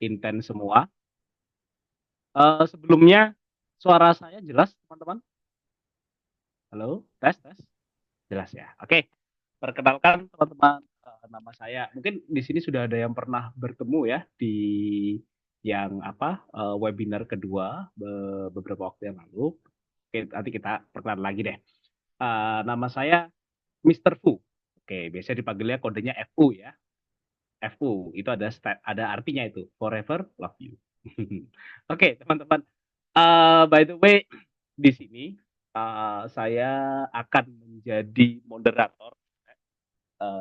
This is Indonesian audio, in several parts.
intens semua. Sebelumnya suara saya jelas, teman-teman? Halo, tes, tes. Jelas ya. Oke, perkenalkan teman-teman, nama saya. Mungkin di sini sudah ada yang pernah bertemu ya di yang apa webinar kedua beberapa waktu yang lalu. Oke, nanti kita perkenalan lagi deh. Nama saya Mr. Fu. Oke, biasa dipanggilnya kodenya FU ya. FU itu ada artinya itu forever love you. Oke, teman-teman. By the way, di sini saya akan menjadi moderator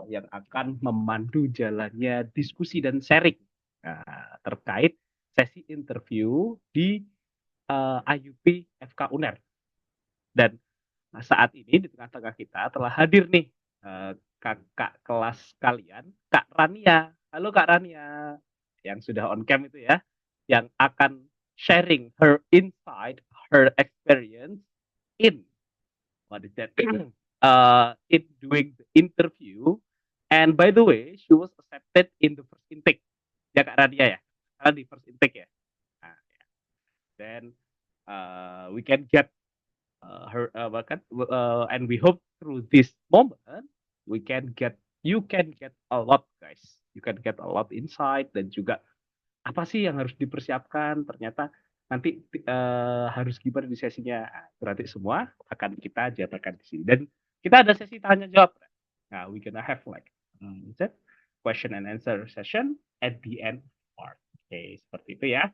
yang akan memandu jalannya diskusi dan sharing terkait sesi interview di IUP FK UNER. Dan saat ini di tengah-tengah kita telah hadir nih kakak kelas kalian, Kak Rania. Halo Kak Rania, yang sudah on cam itu ya, yang akan sharing her insight, her experience in what is that? In doing the interview. And by the way, she was accepted in the first intake. Ya Kak Rania ya, karena di first intake ya. Nah, ya. Then we can get her and we hope through this moment we can get you can get a lot guys, you can get a lot insight dan juga apa sih yang harus dipersiapkan ternyata nanti harus gimana di sesinya. Berarti semua akan kita jabarkan di sini dan kita ada sesi tanya jawab. Nah, we gonna have like that question and answer session at the end part. Oke, seperti itu ya.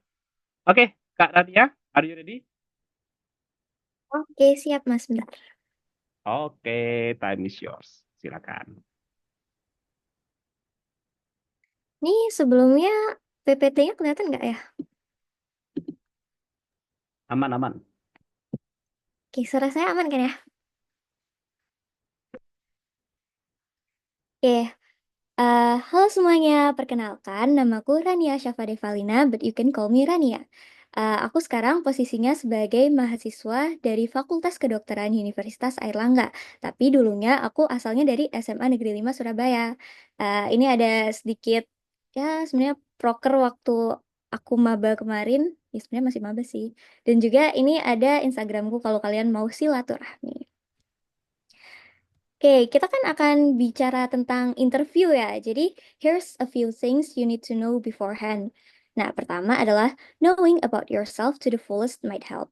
Oke, Kak Rania, are you ready? Oke, siap Mas. Bentar. Oke, time is yours. Silakan. Nih sebelumnya PPT-nya kelihatan nggak ya? Aman-aman. Oke, suara saya aman kan ya? Oke, halo semuanya. Perkenalkan, namaku Rania Syafadevalina, but you can call me Rania. Aku sekarang posisinya sebagai mahasiswa dari Fakultas Kedokteran Universitas Airlangga. Tapi dulunya aku asalnya dari SMA Negeri 5 Surabaya. Ini ada sedikit, ya sebenarnya proker waktu aku maba kemarin. Ya sebenarnya masih maba sih. Dan juga ini ada Instagramku kalau kalian mau silaturahmi. Oke, kita kan akan bicara tentang interview ya. Jadi, here's a few things you need to know beforehand. Nah, pertama adalah knowing about yourself to the fullest might help.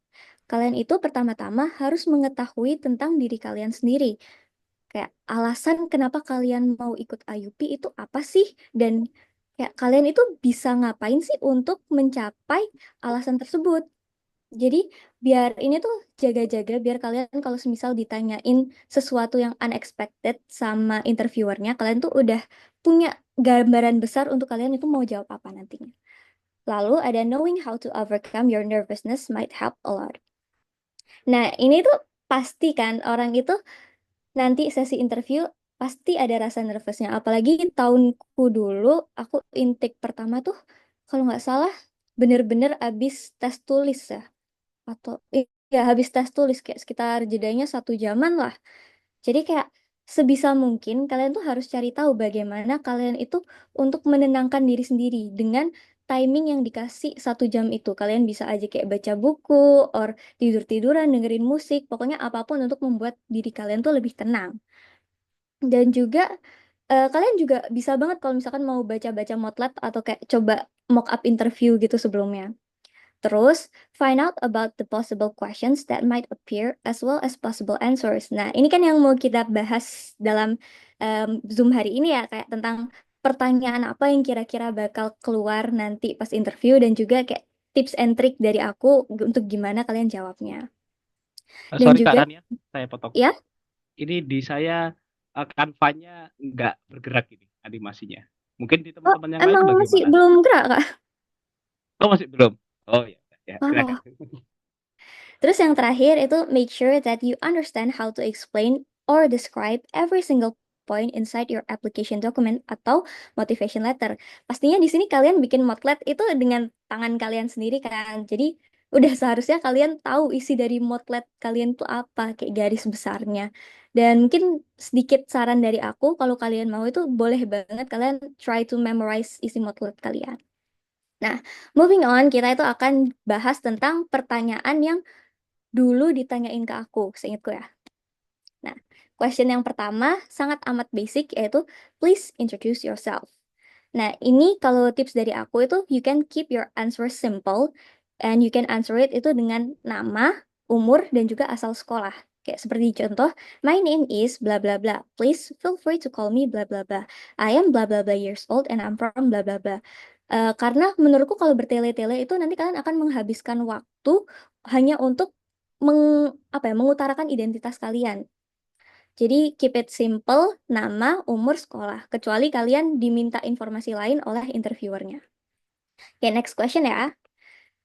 Kalian itu pertama-tama harus mengetahui tentang diri kalian sendiri. Kayak alasan kenapa kalian mau ikut IUP itu apa sih? Dan kayak kalian itu bisa ngapain sih untuk mencapai alasan tersebut? Jadi biar ini tuh jaga-jaga biar kalian kalau semisal ditanyain sesuatu yang unexpected sama interviewernya, kalian tuh udah punya gambaran besar untuk kalian itu mau jawab apa nantinya. Lalu ada knowing how to overcome your nervousness might help a lot. Nah, ini tuh pasti kan orang itu nanti sesi interview pasti ada rasa nervousnya. Apalagi tahunku dulu, aku intake pertama tuh kalau nggak salah bener-bener abis tes tulis ya atau ya habis tes tulis kayak sekitar jedanya 1 jaman lah. Jadi kayak sebisa mungkin kalian tuh harus cari tahu bagaimana kalian itu untuk menenangkan diri sendiri dengan timing yang dikasih 1 jam itu. Kalian bisa aja kayak baca buku, or tidur-tiduran, dengerin musik, pokoknya apapun untuk membuat diri kalian tuh lebih tenang. Dan juga kalian juga bisa banget kalau misalkan mau baca-baca motlet atau kayak coba mock up interview gitu sebelumnya. Terus, find out about the possible questions that might appear as well as possible answers. Nah, ini kan yang mau kita bahas dalam Zoom hari ini ya, kayak tentang pertanyaan apa yang kira-kira bakal keluar nanti pas interview dan juga kayak tips and trick dari aku untuk gimana kalian jawabnya. Dan Sorry Kak juga, Rania, saya potong. ya, Ini di saya kanvanya nggak bergerak ini animasinya. Mungkin di oh, teman-teman yang lain emang masih bagaimana? belum gerak, Kak? Oh masih belum. Oh ya, ya silakan. Oh. Terus yang terakhir itu make sure that you understand how to explain or describe every single point inside your application document atau motivation letter. Pastinya di sini kalian bikin motlet itu dengan tangan kalian sendiri kan. Jadi udah seharusnya kalian tahu isi dari motlet kalian itu apa, kayak garis besarnya. Dan mungkin sedikit saran dari aku, kalau kalian mau itu boleh banget kalian try to memorize isi motlet kalian. Nah, moving on, kita itu akan bahas tentang pertanyaan yang dulu ditanyain ke aku, seingatku ya. Nah, question yang pertama sangat amat basic, yaitu please introduce yourself. Nah, ini kalau tips dari aku itu you can keep your answer simple and you can answer it itu dengan nama, umur, dan juga asal sekolah. Kayak seperti contoh, my name is bla bla bla. Please feel free to call me bla bla bla. I am bla bla bla years old and I'm from bla bla bla. Karena menurutku kalau bertele-tele itu nanti kalian akan menghabiskan waktu hanya untuk mengutarakan identitas kalian. Jadi keep it simple, nama, umur, sekolah. Kecuali kalian diminta informasi lain oleh interviewernya. Oke, next question ya.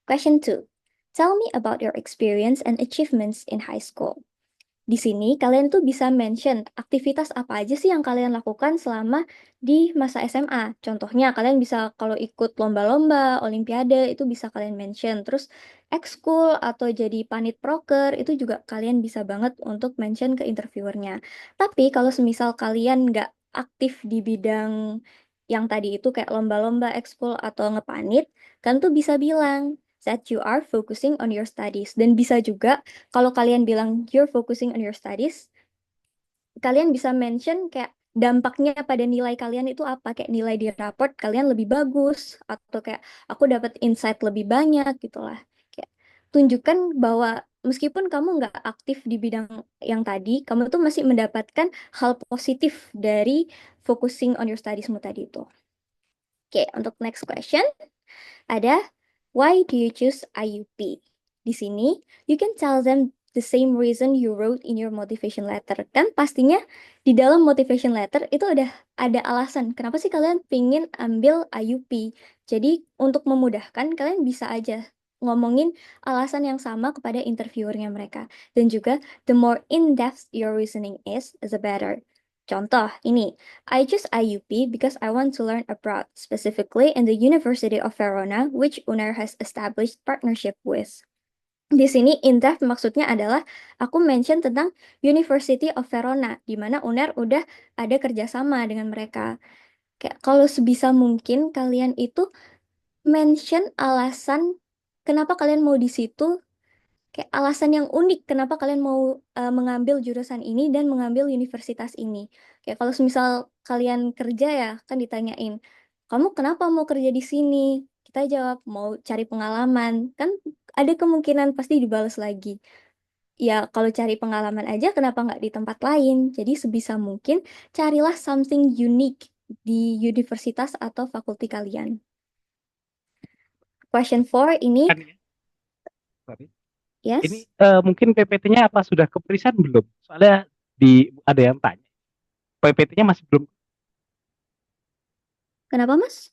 Question 2. Tell me about your experience and achievements in high school. Di sini kalian tuh bisa mention aktivitas apa aja sih yang kalian lakukan selama di masa SMA. Contohnya kalian bisa kalau ikut lomba-lomba, olimpiade itu bisa kalian mention. Terus ekskul atau jadi panit proker itu juga kalian bisa banget untuk mention ke interviewernya. Tapi kalau semisal kalian nggak aktif di bidang yang tadi itu kayak lomba-lomba, ekskul atau ngepanit, kan tuh bisa bilang that you are focusing on your studies. Dan bisa juga kalau kalian bilang you're focusing on your studies, kalian bisa mention kayak dampaknya pada nilai kalian itu apa. Kayak nilai di raport kalian lebih bagus, atau kayak aku dapat insight lebih banyak gitulah. Kayak tunjukkan bahwa meskipun kamu nggak aktif di bidang yang tadi, kamu tuh masih mendapatkan hal positif dari focusing on your studiesmu tadi itu. Oke, untuk next question ada why do you choose IUP? Di sini, you can tell them the same reason you wrote in your motivation letter. Kan pastinya di dalam motivation letter itu udah ada alasan. Kenapa sih kalian pingin ambil IUP? Jadi untuk memudahkan, kalian bisa aja ngomongin alasan yang sama kepada interviewernya mereka. Dan juga, the more in-depth your reasoning is, the better. Contoh, ini. I choose IUP because I want to learn abroad, specifically in the University of Verona, which UNER has established partnership with. Di sini in-depth maksudnya adalah aku mention tentang University of Verona, di mana UNER udah ada kerjasama dengan mereka. Kayak kalau sebisa mungkin kalian itu mention alasan kenapa kalian mau di situ, kayak alasan yang unik kenapa kalian mau mengambil jurusan ini dan mengambil universitas ini. Kayak kalau semisal kalian kerja ya, kan ditanyain, kamu kenapa mau kerja di sini? Kita jawab, mau cari pengalaman. Kan ada kemungkinan pasti dibalas lagi. Ya, kalau cari pengalaman aja, kenapa nggak di tempat lain? Jadi sebisa mungkin carilah something unique di universitas atau fakulti kalian. Question 4 ini, Kan ya, sorry. Ini yes. mungkin PPT-nya apa sudah keperisaan belum? Soalnya ada yang tanya. PPT-nya masih belum, Kenapa, Mas?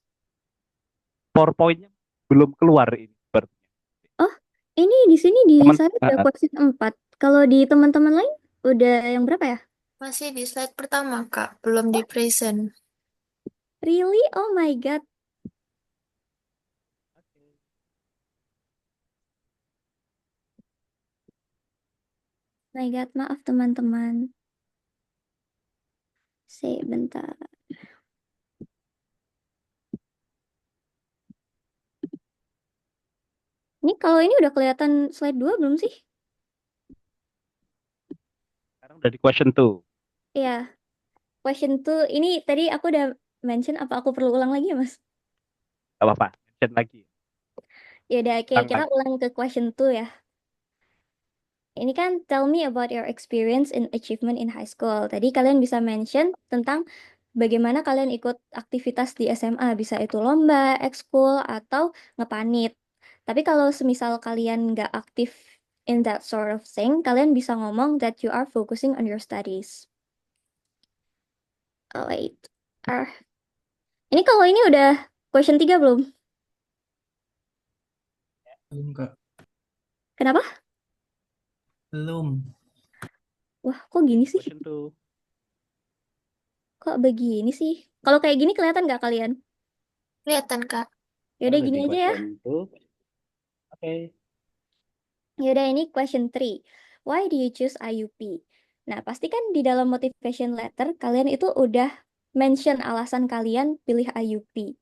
PowerPoint-nya belum keluar ini sepertinya. Oh, ini di sini di Teman saya udah question 4. Kalau di teman-teman lain udah yang berapa ya? Masih di slide pertama, Kak. Belum di present. Really? Oh my God. My God, maaf teman-teman. Bentar. Ini kalau ini udah kelihatan slide 2 belum sih? sekarang udah di question tuh. Iya, question 2. Ini tadi aku udah mention, apa aku perlu ulang lagi ya, Mas? Gak apa-apa, mention lagi. Ya udah, oke, Ulang kita lagi. ulang ke question 2 ya. Ini kan tell me about your experience in achievement in high school. Tadi kalian bisa mention tentang bagaimana kalian ikut aktivitas di SMA. Bisa itu lomba, ekskul, atau ngepanit. Tapi kalau semisal kalian nggak aktif in that sort of thing, kalian bisa ngomong that you are focusing on your studies. Oh, wait. Ah. Ini kalau ini udah question 3 belum? Belum, Kak. Kenapa? Belum. Wah, kok gini sih? Question tuh. Kok begini sih? Kalau kayak gini kelihatan nggak kalian? Kelihatan, Kak. Yaudah Udah gini di aja ya. question tuh. Oke. Yaudah ini question 3. Why do you choose IUP? Nah, pasti kan di dalam motivation letter kalian itu udah mention alasan kalian pilih IUP.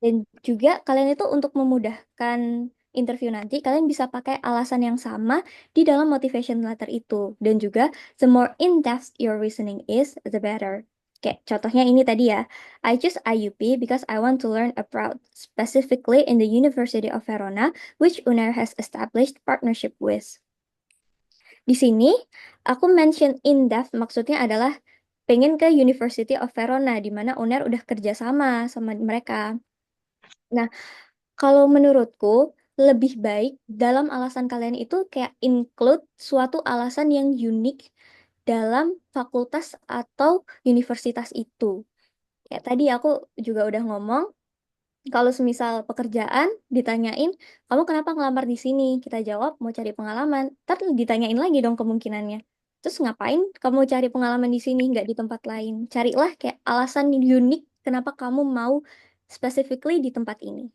Dan juga kalian itu untuk memudahkan interview nanti, kalian bisa pakai alasan yang sama di dalam motivation letter itu. Dan juga, the more in-depth your reasoning is, the better. Kayak contohnya ini tadi ya, I choose IUP because I want to learn abroad, specifically in the University of Verona, which UNER has established partnership with. Di sini, aku mention in-depth maksudnya adalah pengen ke University of Verona, di mana UNER udah kerja sama mereka. Nah, kalau menurutku, lebih baik dalam alasan kalian itu kayak include suatu alasan yang unik dalam fakultas atau universitas itu. Ya, tadi aku juga udah ngomong, kalau semisal pekerjaan ditanyain, kamu kenapa ngelamar di sini? Kita jawab mau cari pengalaman. Ntar ditanyain lagi dong kemungkinannya. Terus ngapain kamu cari pengalaman di sini, nggak di tempat lain? Carilah kayak alasan unik kenapa kamu mau specifically di tempat ini.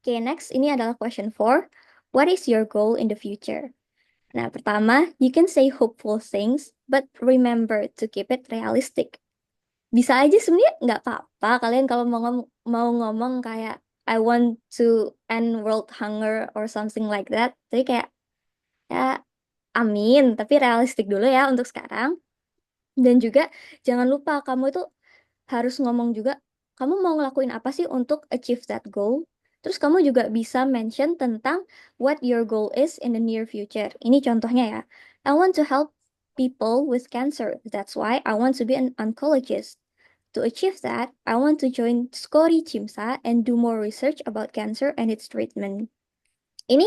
Oke, next ini adalah question 4. What is your goal in the future? Nah, pertama, you can say hopeful things, but remember to keep it realistic. Bisa aja sebenarnya nggak apa-apa kalian kalau mau ngomong kayak I want to end world hunger or something like that. Jadi kayak ya amin, tapi realistik dulu ya untuk sekarang. Dan juga jangan lupa kamu itu harus ngomong juga kamu mau ngelakuin apa sih untuk achieve that goal. Terus kamu juga bisa mention tentang what your goal is in the near future. Ini contohnya ya. I want to help people with cancer. That's why I want to be an oncologist. To achieve that, I want to join Skori Chimsa and do more research about cancer and its treatment. Ini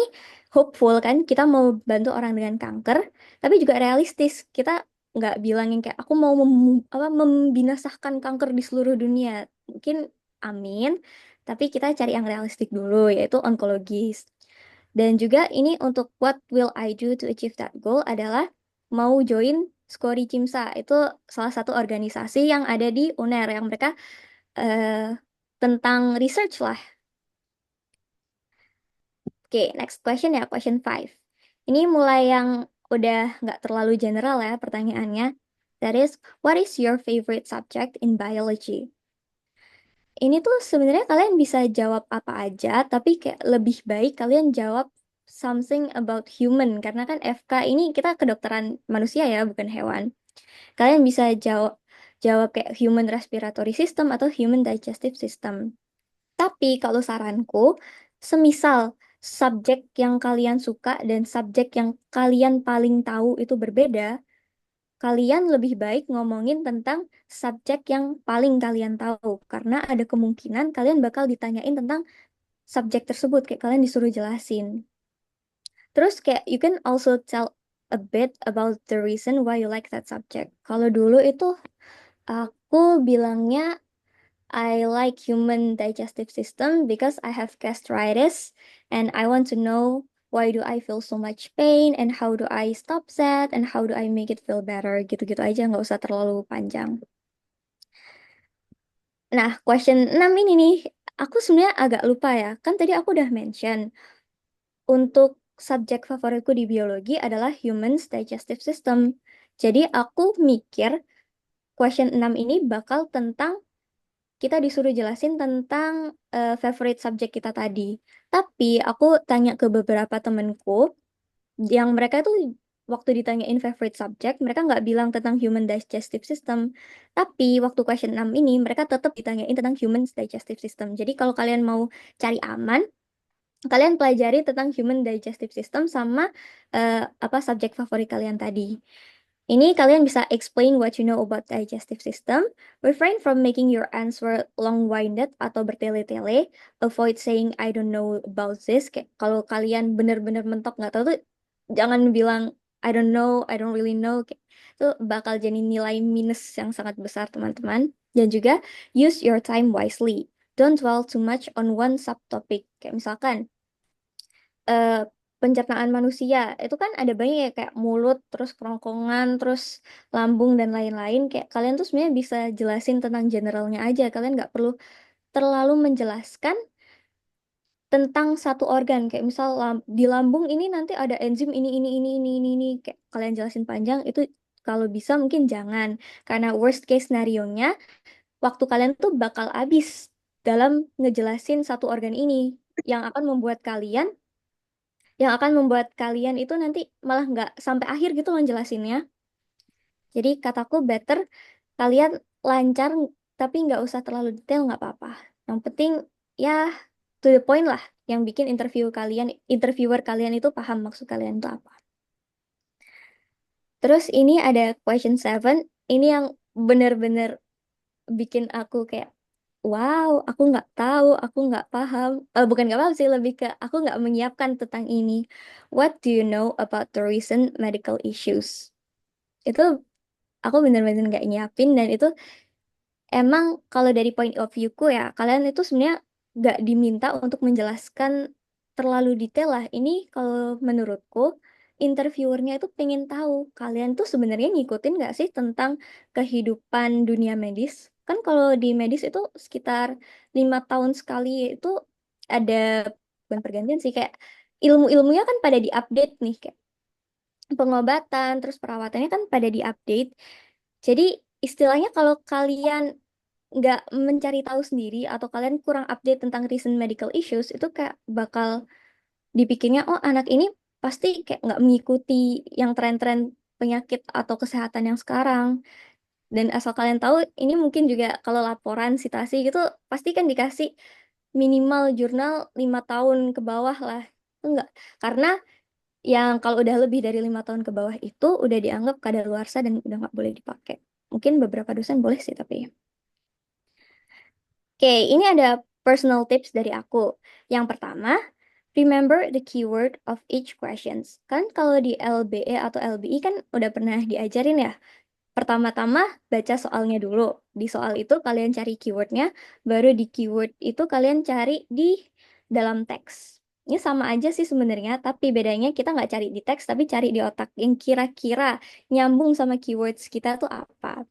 hopeful kan, kita mau bantu orang dengan kanker, tapi juga realistis. Kita nggak bilang yang kayak aku mau membinasakan kanker di seluruh dunia. Mungkin amin, tapi kita cari yang realistik dulu, yaitu onkologis. Dan juga ini untuk what will I do to achieve that goal adalah mau join Skori Chimsa. Itu salah satu organisasi yang ada di UNER, yang mereka eh, tentang research lah. Oke, next question ya, question 5. Ini mulai yang udah nggak terlalu general ya pertanyaannya. That is, what is your favorite subject in biology? Ini tuh sebenarnya kalian bisa jawab apa aja, tapi kayak lebih baik kalian jawab something about human, karena kan FK ini kita kedokteran manusia ya, bukan hewan. Kalian bisa jawab jawab kayak human respiratory system atau human digestive system. Tapi kalau saranku, semisal subjek yang kalian suka dan subjek yang kalian paling tahu itu berbeda, kalian lebih baik ngomongin tentang subjek yang paling kalian tahu. Karena ada kemungkinan kalian bakal ditanyain tentang subjek tersebut, kayak kalian disuruh jelasin. Terus kayak you can also tell a bit about the reason why you like that subject. Kalau dulu itu aku bilangnya I like human digestive system because I have gastritis and I want to know why do I feel so much pain and how do I stop that and how do I make it feel better, gitu-gitu aja, nggak usah terlalu panjang. Nah, question 6 ini nih, aku sebenarnya agak lupa ya. Kan tadi aku udah mention untuk subjek favoritku di biologi adalah humans digestive system. Jadi aku mikir question 6 ini bakal tentang kita disuruh jelasin tentang favorite subject kita tadi. Tapi aku tanya ke beberapa temenku yang mereka tuh waktu ditanyain favorite subject, mereka nggak bilang tentang human digestive system. Tapi waktu question 6 ini mereka tetap ditanyain tentang human digestive system. Jadi kalau kalian mau cari aman, kalian pelajari tentang human digestive system sama apa subjek favorit kalian tadi. Ini kalian bisa explain what you know about digestive system, refrain from making your answer long-winded atau bertele-tele, avoid saying I don't know about this. Kayak kalau kalian bener-bener mentok nggak tahu tuh, jangan bilang I don't know, I don't really know. Kayak, itu bakal jadi nilai minus yang sangat besar teman-teman. Dan juga use your time wisely. Don't dwell too much on one subtopic. Kayak misalkan eh, pencernaan manusia itu kan ada banyak ya kayak mulut, terus kerongkongan, terus lambung dan lain-lain. Kayak kalian tuh sebenarnya bisa jelasin tentang generalnya aja. Kalian nggak perlu terlalu menjelaskan tentang satu organ. Kayak misal di lambung ini nanti ada enzim ini. Kayak kalian jelasin panjang itu kalau bisa mungkin jangan. Karena worst case scenario-nya waktu kalian tuh bakal habis dalam ngejelasin satu organ ini yang akan membuat kalian itu nanti malah nggak sampai akhir gitu loh jelasinnya. Jadi kataku better kalian lancar tapi nggak usah terlalu detail nggak apa-apa. Yang penting ya to the point lah, yang bikin interviewer kalian itu paham maksud kalian itu apa. Terus ini ada question 7, ini yang bener-bener bikin aku kayak wow, aku nggak tahu, aku nggak paham. Bukan nggak paham sih, lebih ke aku nggak menyiapkan tentang ini. What do you know about the recent medical issues? Itu aku bener-bener nggak nyiapin, dan itu emang kalau dari point of view-ku ya, kalian itu sebenarnya nggak diminta untuk menjelaskan terlalu detail lah. Ini kalau menurutku, interviewernya itu pengen tahu kalian tuh sebenarnya ngikutin nggak sih tentang kehidupan dunia medis. Kan kalau di medis itu sekitar 5 tahun sekali itu ada, bukan pergantian sih, kayak ilmu-ilmunya kan pada diupdate nih, kayak pengobatan, terus perawatannya kan pada diupdate. Jadi istilahnya kalau kalian nggak mencari tahu sendiri atau kalian kurang update tentang recent medical issues, itu kayak bakal dipikirnya oh anak ini pasti kayak nggak mengikuti yang tren-tren penyakit atau kesehatan yang sekarang. Dan asal kalian tahu, ini mungkin juga kalau laporan citasi gitu pasti kan dikasih minimal jurnal 5 tahun ke bawah lah. Enggak, karena yang kalau udah lebih dari 5 tahun ke bawah itu udah dianggap kadaluarsa dan udah nggak boleh dipakai. Mungkin beberapa dosen boleh sih tapi. Oke, ini ada personal tips dari aku. Yang pertama, remember the keyword of each questions. Kan kalau di LBE atau LBI kan udah pernah diajarin ya. Pertama-tama baca soalnya dulu. Di soal itu kalian cari keywordnya, baru di keyword itu kalian cari di dalam teks. Ini sama aja sih sebenarnya, tapi bedanya kita nggak cari di teks, tapi cari di otak yang kira-kira nyambung sama keywords kita tuh apa.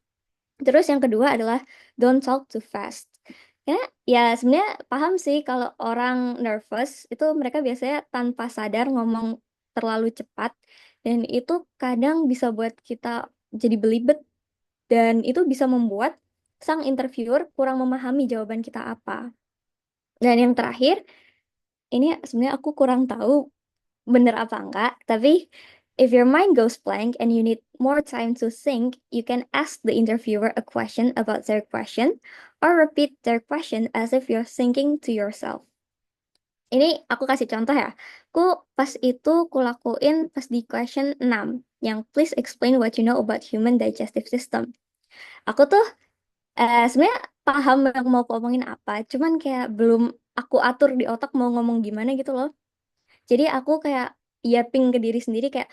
Terus yang kedua adalah don't talk too fast. Karena ya sebenarnya paham sih kalau orang nervous itu mereka biasanya tanpa sadar ngomong terlalu cepat, dan itu kadang bisa buat kita jadi belibet, dan itu bisa membuat sang interviewer kurang memahami jawaban kita apa. Dan yang terakhir, ini sebenarnya aku kurang tahu bener apa enggak, tapi if your mind goes blank and you need more time to think, you can ask the interviewer a question about their question or repeat their question as if you're thinking to yourself. Ini aku kasih contoh ya. Aku pas itu kulakuin pas di question 6 yang please explain what you know about human digestive system. Aku tuh sebenarnya paham yang mau aku omongin apa, cuman kayak belum aku atur di otak mau ngomong gimana gitu loh. Jadi aku kayak yapping ke diri sendiri kayak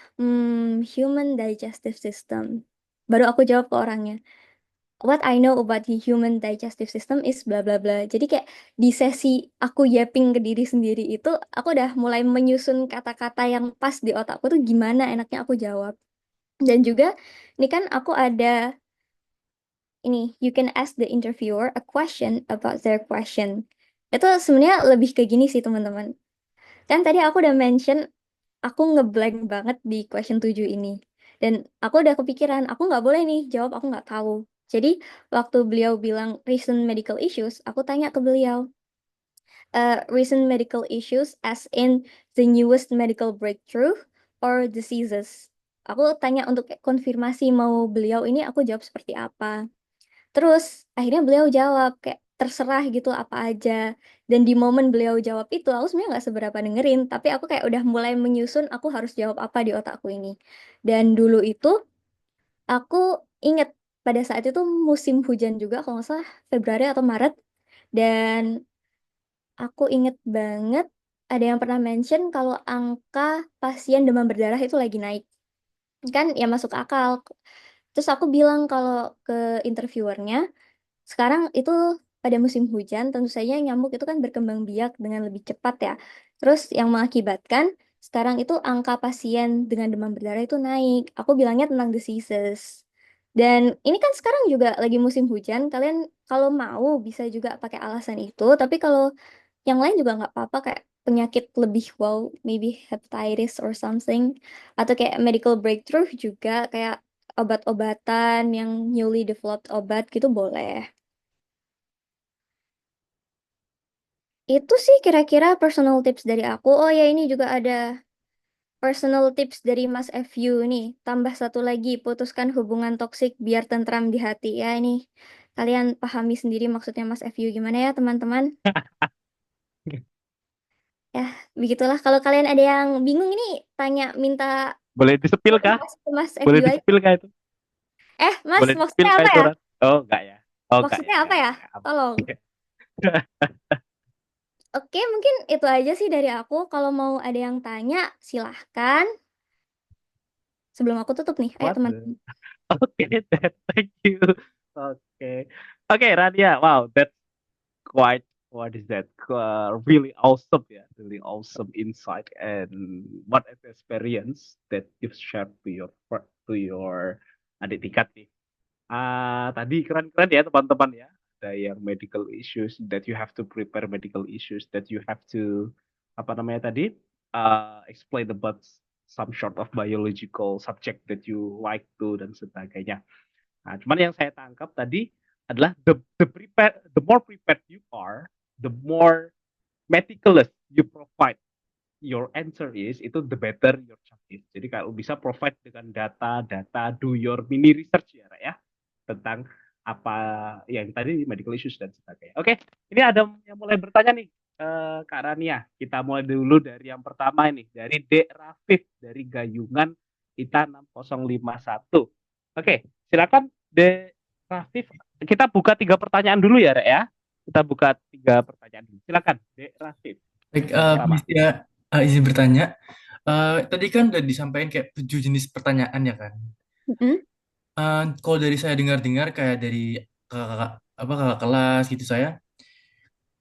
human digestive system. Baru aku jawab ke orangnya. What I know about the human digestive system is bla bla bla. Jadi kayak di sesi aku yapping ke diri sendiri itu aku udah mulai menyusun kata-kata yang pas di otakku tuh gimana enaknya aku jawab. Dan juga ini kan aku ada ini, you can ask the interviewer a question about their question. Itu sebenarnya lebih ke gini sih teman-teman. Kan tadi aku udah mention aku ngeblank banget di question 7 ini. Dan aku udah kepikiran, aku nggak boleh nih jawab aku nggak tahu. Jadi waktu beliau bilang recent medical issues, aku tanya ke beliau, recent medical issues as in the newest medical breakthrough or diseases. Aku tanya untuk konfirmasi mau beliau ini aku jawab seperti apa. Terus akhirnya beliau jawab kayak terserah gitu apa aja. Dan di momen beliau jawab itu aku sebenarnya nggak seberapa dengerin, tapi aku kayak udah mulai menyusun aku harus jawab apa di otakku ini. Dan dulu itu aku inget pada saat itu musim hujan juga kalau nggak salah Februari atau Maret, dan aku inget banget ada yang pernah mention kalau angka pasien demam berdarah itu lagi naik. Kan ya masuk akal. Terus aku bilang kalau ke interviewernya, sekarang itu pada musim hujan, tentu saja nyamuk itu kan berkembang biak dengan lebih cepat ya. Terus yang mengakibatkan sekarang itu angka pasien dengan demam berdarah itu naik. Aku bilangnya tentang diseases. Dan ini kan sekarang juga lagi musim hujan, kalian kalau mau bisa juga pakai alasan itu, tapi kalau yang lain juga nggak apa-apa, kayak penyakit lebih wow, maybe hepatitis or something, atau kayak medical breakthrough juga kayak obat-obatan yang newly developed obat gitu boleh. Itu sih kira-kira personal tips dari aku. Oh ya, ini juga ada personal tips dari Mas FU nih. Tambah satu lagi, putuskan hubungan toksik biar tentram di hati. Ya, ini kalian pahami sendiri maksudnya Mas FU gimana ya, teman-teman? Ya, begitulah. Kalau kalian ada yang bingung ini, minta Boleh disepil kah? motivasi ke Mas Boleh FU aja. disepil kah itu? Mas, Boleh disepil maksudnya kah apa itu, ya? Ran? Oh, enggak ya. Oh, enggak ya, Maksudnya apa enggak ya, ya? enggak. Aman. Tolong. Oke, mungkin itu aja sih dari aku. Kalau mau ada yang tanya, silahkan. Sebelum aku tutup nih, ayo What the? teman-teman. Okay, thank you. Okay. Okay, Rania. Wow, that's quite, what is that? Really awesome, yeah. Really awesome insight and what an experience that you've shared to your adik tingkat nih. Tadi keren-keren ya teman-teman ya. Ada yang medical issues that you have to prepare medical issues that you have to apa namanya tadi explain about some sort of biological subject that you like to dan sebagainya. Nah, cuman yang saya tangkap tadi adalah the more prepared you are, the more meticulous you provide your answer is, itu the better your chance is. Jadi kalau bisa provide dengan data, do your mini research ya, Ra, ya, tentang apa yang tadi medical issues dan sebagainya. Oke, ini ada yang mulai bertanya nih, Kak Rania. Kita mulai dulu dari yang pertama ini, dari Dek Rafif dari Gayungan ITA 6051. Oke, silakan Dek Rafif. Kita buka 3 pertanyaan dulu ya, Rek ya. Kita buka 3 pertanyaan dulu. Silakan Dek Rafif. Baik, Pertama. bisa izin bertanya. Tadi kan udah disampaikan kayak 7 jenis pertanyaan ya kan. Mm-mm. Kalau dari saya dengar-dengar kayak dari kakak apa kakak kelas gitu saya,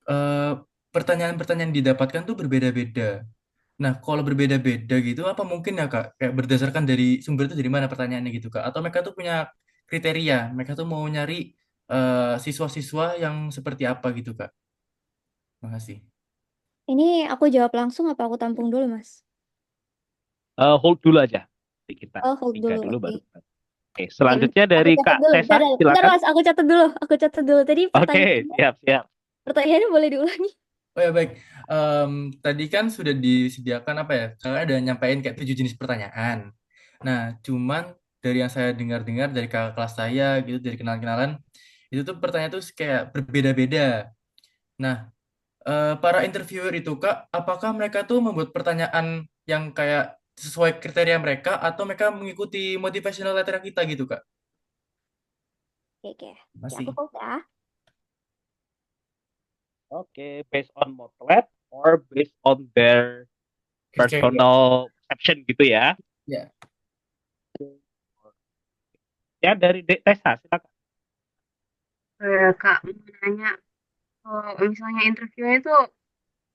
eh, pertanyaan-pertanyaan yang didapatkan tuh berbeda-beda. Nah, kalau berbeda-beda gitu, apa mungkin ya Kak, kayak berdasarkan dari sumber itu dari mana pertanyaannya gitu Kak? Atau mereka tuh punya kriteria, mereka tuh mau nyari siswa-siswa yang seperti apa gitu Kak? Makasih. Ini aku jawab langsung apa aku tampung dulu, Mas? Hold dulu aja. Nanti kita Oh, hold 3 dulu. dulu Oke. baru. Oke, Oke, selanjutnya aku dari catat Kak dulu. Bentar, Tessa, bentar, silakan. Mas. Aku catat dulu. Aku catat dulu. Tadi Oke, siap, siap. pertanyaannya boleh diulangi. Oh ya baik. Tadi kan sudah disediakan apa ya? Kakak ada nyampain kayak 7 jenis pertanyaan. Nah, cuman dari yang saya dengar-dengar dari kakak kelas saya gitu, dari kenalan-kenalan, itu tuh pertanyaan tuh kayak berbeda-beda. Nah, para interviewer itu Kak, apakah mereka tuh membuat pertanyaan yang kayak sesuai kriteria mereka atau mereka mengikuti motivational letter kita gitu Kak? Oke, oke. Ya, aku Masih. hold ya. Oke, based on Motlet or based on their Kriteria. personal perception gitu ya. Ya. Ya, dari Dek Tessa, silakan. Kak, mau nanya, kalau misalnya interviewnya itu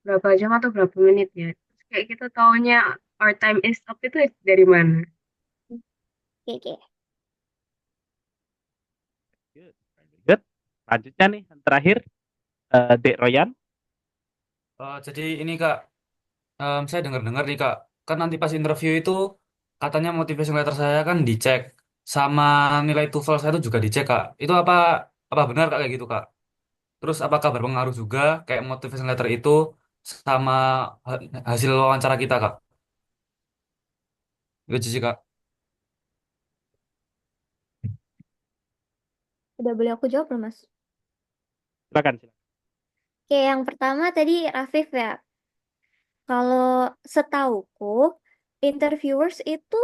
berapa jam atau berapa menit ya? Terus kayak kita taunya our time is up itu dari mana? Oke, oke. Good, very good. Lanjutnya nih, yang terakhir, Dek Royan. Jadi ini Kak, saya dengar-dengar nih Kak, kan nanti pas interview itu katanya motivation letter saya kan dicek, sama nilai TOEFL saya itu juga dicek Kak. Itu apa benar Kak kayak gitu Kak? Terus apakah berpengaruh juga kayak motivation letter itu sama ha- hasil wawancara kita Kak? Itu sih Kak. Udah boleh aku jawab belum, Mas? Silakan, silakan. Oke, yang pertama tadi Rafif ya. Kalau setauku, interviewers itu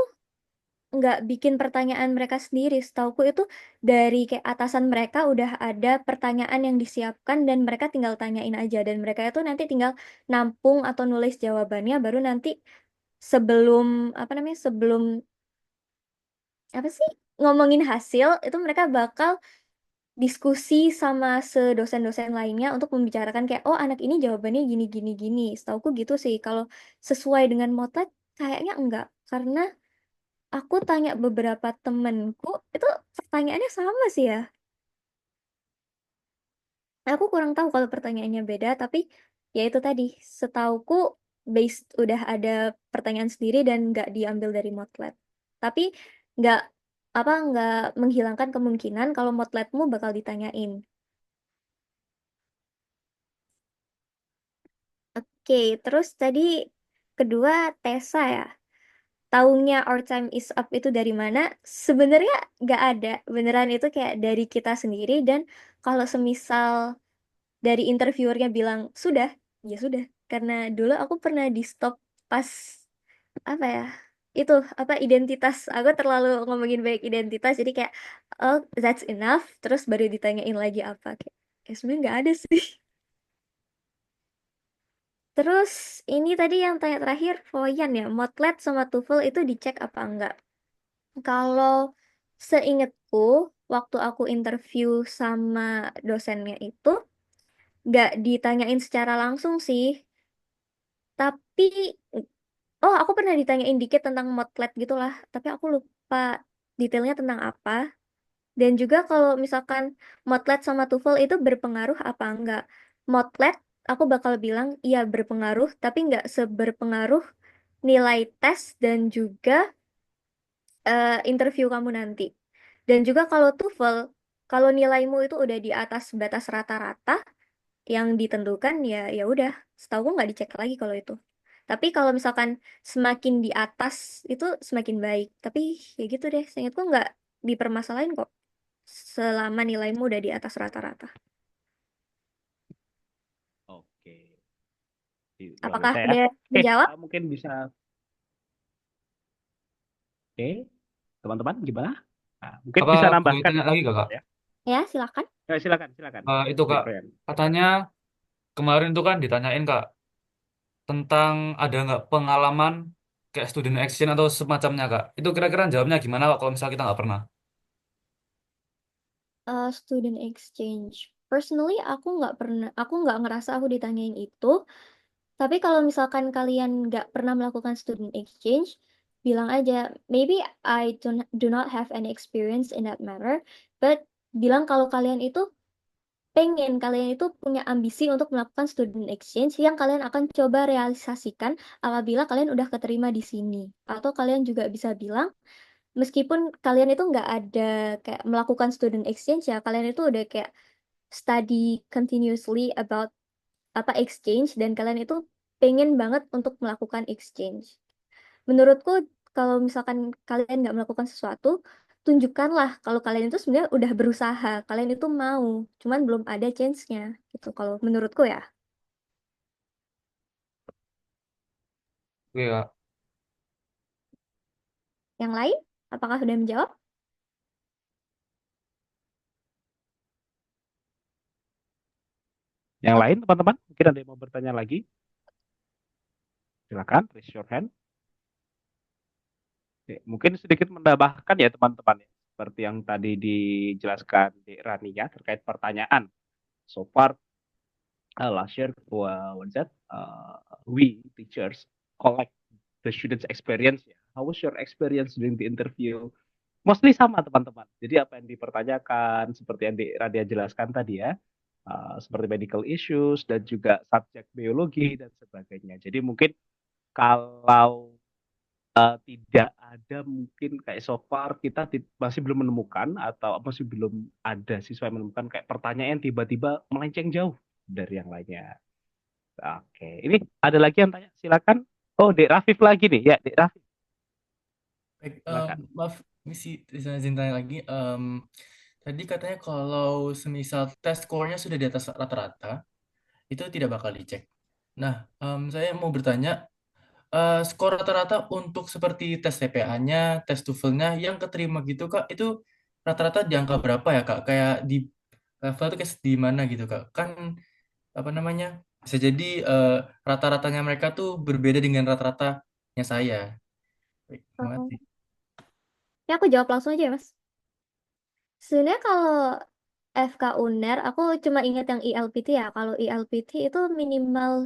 nggak bikin pertanyaan mereka sendiri. Setauku itu dari kayak atasan mereka udah ada pertanyaan yang disiapkan dan mereka tinggal tanyain aja. Dan mereka itu nanti tinggal nampung atau nulis jawabannya baru nanti sebelum apa namanya sebelum apa sih ngomongin hasil itu mereka bakal diskusi sama sedosen-dosen lainnya untuk membicarakan kayak oh anak ini jawabannya gini gini gini. Setauku gitu sih. Kalau sesuai dengan Motlet kayaknya enggak karena aku tanya beberapa temenku itu pertanyaannya sama sih ya. Aku kurang tahu kalau pertanyaannya beda tapi ya itu tadi setauku based udah ada pertanyaan sendiri dan nggak diambil dari Motlet. Tapi nggak nggak menghilangkan kemungkinan kalau Motletmu bakal ditanyain. Oke, terus tadi kedua Tessa ya. Taunya Our Time Is Up itu dari mana? Sebenarnya nggak ada. Beneran itu kayak dari kita sendiri. Dan kalau semisal dari interviewernya bilang sudah, ya sudah. Karena dulu aku pernah di stop pas apa ya? Itu apa identitas. Aku terlalu ngomongin baik identitas. Jadi kayak oh that's enough. Terus baru ditanyain lagi apa. Kayak, ya sebenarnya nggak ada sih. Terus ini tadi yang tanya terakhir Voyan ya, Motlet sama TOEFL itu dicek apa enggak? Kalau seingatku, waktu aku interview sama dosennya itu, nggak ditanyain secara langsung sih. Tapi, oh aku pernah ditanyain dikit tentang Motlet gitulah. Tapi aku lupa detailnya tentang apa. Dan juga kalau misalkan Motlet sama TOEFL itu berpengaruh apa enggak? Motlet, aku bakal bilang iya berpengaruh, tapi nggak seberpengaruh nilai tes dan juga interview kamu nanti. Dan juga kalau TOEFL, kalau nilaimu itu udah di atas batas rata-rata yang ditentukan ya ya udah, setahu nggak dicek lagi kalau itu. Tapi kalau misalkan semakin di atas itu semakin baik. Tapi ya gitu deh, seingatku nggak dipermasalahin kok selama nilaimu udah di atas rata-rata. Oke. Luar Apakah biasa ya. udah Oke, menjawab? mungkin bisa. Oke, teman-teman gimana? Nah, mungkin Apa bisa boleh nambahkan tanya ya, lagi gak, teman-teman Kak? ya. Ya, silakan. Silakan, silakan. Itu Kak, Ryan. katanya kemarin tuh kan ditanyain Kak tentang ada nggak pengalaman kayak student exchange atau semacamnya Kak. Itu kira-kira jawabnya gimana Kak kalau misal kita nggak pernah? Student exchange. Personally, aku nggak ngerasa aku ditanyain itu. Tapi kalau misalkan kalian nggak pernah melakukan student exchange, bilang aja, maybe I do not have any experience in that matter, but bilang kalau kalian itu punya ambisi untuk melakukan student exchange yang kalian akan coba realisasikan apabila kalian udah keterima di sini. Atau kalian juga bisa bilang, meskipun kalian itu nggak ada kayak melakukan student exchange ya, kalian itu udah kayak study continuously about apa exchange dan kalian itu pengen banget untuk melakukan exchange. Menurutku kalau misalkan kalian nggak melakukan sesuatu, tunjukkanlah kalau kalian itu sebenarnya udah berusaha, kalian itu mau, cuman belum ada chance-nya gitu. Kalau menurutku ya. Oke Kak. Yang lain, apakah sudah menjawab? Yang Oke. lain, teman-teman, mungkin ada yang mau bertanya lagi? Silakan, raise your hand. Oke, mungkin sedikit menambahkan ya teman-teman ya, seperti yang tadi dijelaskan di Rania terkait pertanyaan. So far, last year, what is that? We teachers collect the students' experience. Ya. How was your experience during the interview? Mostly sama teman-teman. Jadi apa yang dipertanyakan, seperti yang Rania jelaskan tadi ya, seperti medical issues dan juga subjek biologi dan sebagainya. Jadi mungkin kalau tidak ada mungkin kayak so far kita masih belum menemukan atau masih belum ada siswa yang menemukan kayak pertanyaan tiba-tiba melenceng jauh dari yang lainnya. Oke, ini ada lagi yang tanya, silakan. Oh, Dek Rafif lagi nih, ya Dek Rafif, Baik, silakan. maaf, misi izin tanya lagi. Tadi katanya kalau semisal tes skornya sudah di atas rata-rata, itu tidak bakal dicek. Nah, saya mau bertanya, skor rata-rata untuk seperti tes TPA-nya, tes TOEFL-nya yang keterima gitu, Kak, itu rata-rata di angka berapa ya, Kak? Kayak di level itu kayak di mana gitu, Kak? Kan, apa namanya, bisa jadi rata-ratanya mereka tuh berbeda dengan rata-ratanya saya. Baik, terima Oh. kasih. Ya aku jawab langsung aja ya, Mas. Sebenarnya kalau FK UNER, aku cuma ingat yang ILPT ya. Kalau ILPT itu minimal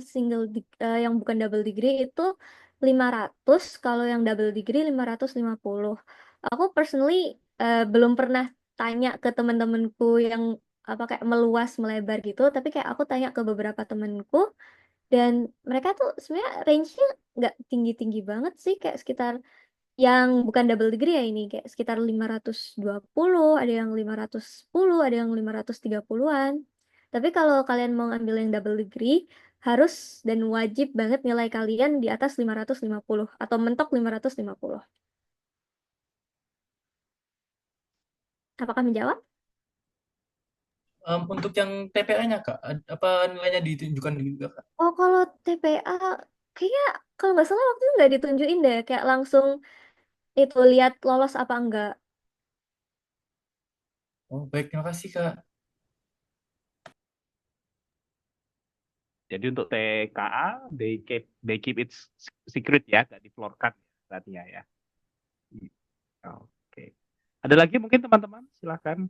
yang bukan double degree itu 500, kalau yang double degree 550. Aku personally belum pernah tanya ke teman-temanku yang apa kayak meluas melebar gitu, tapi kayak aku tanya ke beberapa temanku dan mereka tuh sebenarnya range-nya nggak tinggi-tinggi banget sih, kayak sekitar yang bukan double degree ya ini kayak sekitar 520, ada yang 510, ada yang 530-an. Tapi kalau kalian mau ambil yang double degree, harus dan wajib banget nilai kalian di atas 550 atau mentok 550. Apakah menjawab? Untuk yang TPA-nya Kak, apa nilainya ditunjukkan juga Kak? Oh, kalau TPA, kayaknya kalau nggak salah waktu itu nggak ditunjukin deh. Kayak langsung itu lihat lolos apa enggak. Oh, baik, terima kasih Kak. Jadi untuk TKA, they keep it secret ya, nggak diflorkan berarti ya. Oke. Ada lagi mungkin teman-teman? Silakan.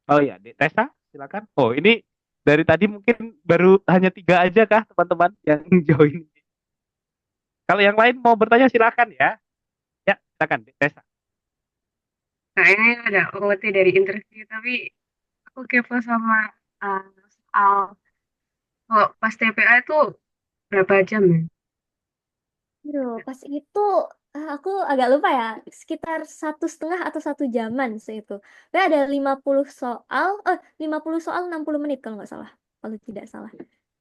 Oh ya, Tessa, silakan. Oh, ini dari tadi mungkin baru hanya 3 aja kah teman-teman yang join? Kalau yang lain mau bertanya silakan ya. Ya, silakan Tessa. Nah, ini ada OOT dari interview, tapi aku kepo sama soal kalau pas TPA itu berapa jam ya? Aduh, pas itu aku agak lupa ya, sekitar 1,5 atau 1 jaman sih itu. Tapi ada 50 soal 60 menit kalau nggak salah, kalau tidak salah.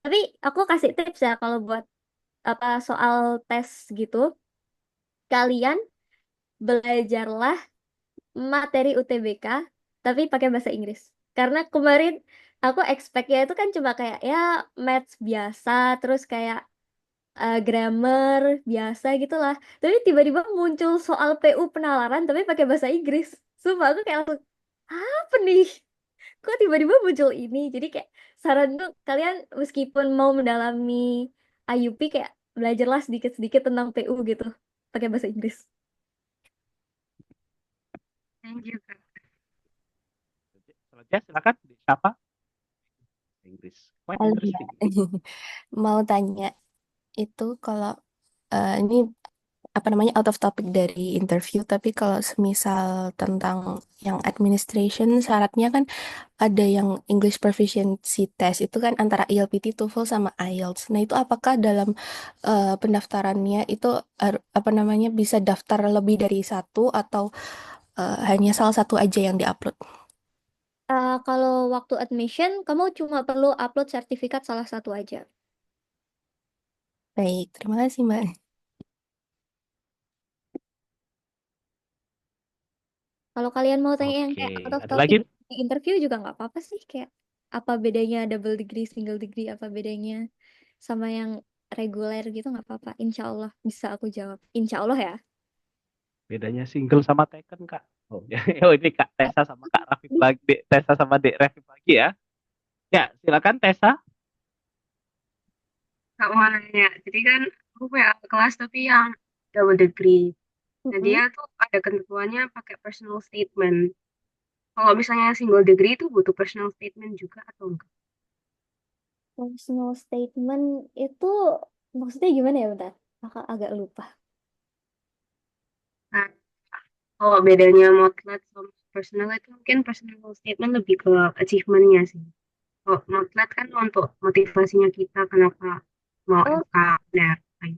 Tapi aku kasih tips ya kalau buat apa soal tes gitu, kalian belajarlah materi UTBK tapi pakai bahasa Inggris. Karena kemarin aku expect-nya itu kan cuma kayak ya maths biasa, terus kayak grammar biasa gitulah. Tapi tiba-tiba muncul soal PU penalaran tapi pakai bahasa Inggris. Sumpah aku kayak langsung apa nih? Kok tiba-tiba muncul ini? Jadi kayak saran tuh kalian meskipun mau mendalami IUP kayak belajarlah sedikit-sedikit tentang PU gitu pakai bahasa Inggris. Thank you, Kak. Selanjutnya silakan siapa? Inggris. Quite Halo, interesting. Mbak. Mau tanya itu kalau ini apa namanya out of topic dari interview, tapi kalau semisal tentang yang administration syaratnya kan ada yang English Proficiency Test itu kan antara IELTS, TOEFL sama IELTS. Nah itu apakah dalam pendaftarannya itu apa namanya bisa daftar lebih dari satu atau hanya salah satu aja yang diupload? Kalau waktu admission, kamu cuma perlu upload sertifikat salah satu aja. Baik, terima kasih Mbak. Kalau kalian mau tanya yang kayak Oke, out of ada lagi? topic di interview juga nggak apa-apa sih. Kayak apa bedanya double degree, single degree, apa bedanya sama yang reguler gitu nggak apa-apa. Insya Allah bisa aku jawab. Insya Allah ya. Bedanya single sama taken, Kak. Oh, ya. Oh, ini Kak Tessa sama Kak Rafif lagi, Tessa sama Dek Rafif lagi ya. Ya, silakan Tessa. Kak mau nanya, jadi kan aku punya kelas tapi yang double degree. Nah, Mm-mm. dia tuh ada ketentuannya pakai personal statement. Kalau misalnya single degree itu butuh personal statement juga atau enggak? Personal statement itu maksudnya gimana ya, bentar? Aku agak lupa. Nah, kalau bedanya Motlet sama personal itu mungkin personal statement lebih ke achievement-nya sih. Kalau Motlet kan untuk motivasinya kita kenapa mau Oh, MK dan lain.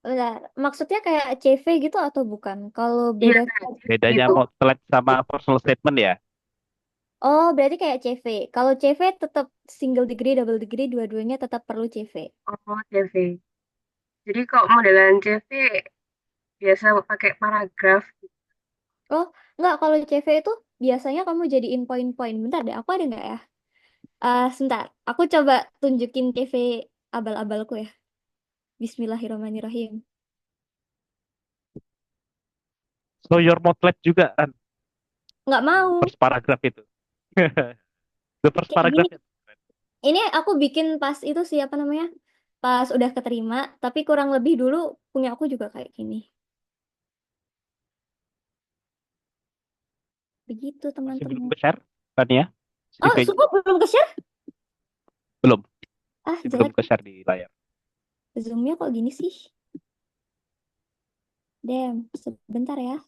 bentar. Maksudnya kayak CV gitu atau bukan? Kalau Iya, beda nah, Bedanya itu. motlet sama personal statement ya. Oh, berarti kayak CV. Kalau CV tetap single degree, double degree, dua-duanya tetap perlu CV. Oh, CV. Jadi kalau modelan CV biasa pakai paragraf. Oh, enggak. Kalau CV itu biasanya kamu jadiin poin-poin. Bentar deh, aku ada nggak ya? Sebentar. Aku coba tunjukin CV abal-abalku ya. Bismillahirrahmanirrahim. So your motlet juga kan Nggak yang mau. first paragraph itu. The first Kayak gini. paragraph itu. Ini aku bikin pas itu sih apa namanya? Pas udah keterima. Tapi kurang lebih dulu punya aku juga kayak gini. Begitu Masih belum teman-teman. ke-share kan ya? Oh, CV-nya sumpah belum ke-share? belum. Ah, Masih belum jelek. ke-share di layar. Zoom-nya kok gini sih? Damn, sebentar ya.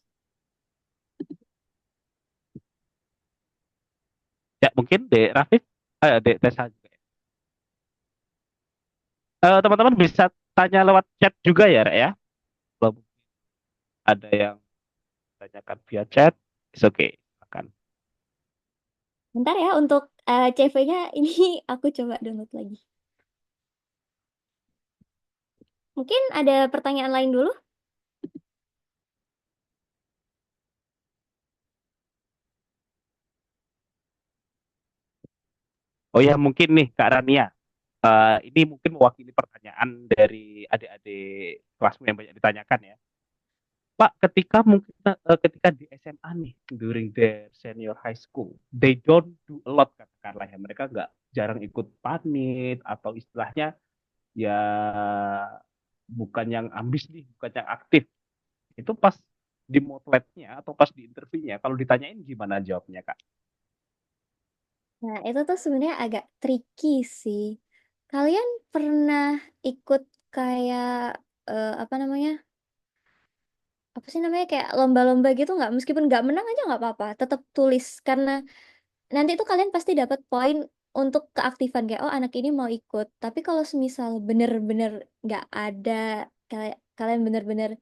Ya, mungkin Dek Rafif, Dek Tessa juga ya. Teman-teman bisa tanya lewat chat juga ya, Rek ya. Kalau ada yang tanyakan via chat, it's okay. Silakan. Bentar ya, untuk CV-nya ini aku coba download lagi. Mungkin ada pertanyaan lain dulu? Oh ya, mungkin nih Kak Rania. Ini mungkin mewakili pertanyaan dari adik-adik kelasmu yang banyak ditanyakan ya. Pak, ketika di SMA nih, during their senior high school, they don't do a lot katakanlah ya. Mereka nggak jarang ikut panit atau istilahnya ya bukan yang ambis nih, bukan yang aktif. Itu pas di motletnya atau pas di interviewnya, kalau ditanyain gimana jawabnya Kak? Nah, itu tuh sebenarnya agak tricky sih. Kalian pernah ikut kayak apa namanya? Apa sih namanya kayak lomba-lomba gitu nggak? Meskipun nggak menang aja nggak apa-apa, tetap tulis karena nanti tuh kalian pasti dapat poin untuk keaktifan kayak oh anak ini mau ikut. Tapi kalau semisal bener-bener nggak ada kayak kalian bener-bener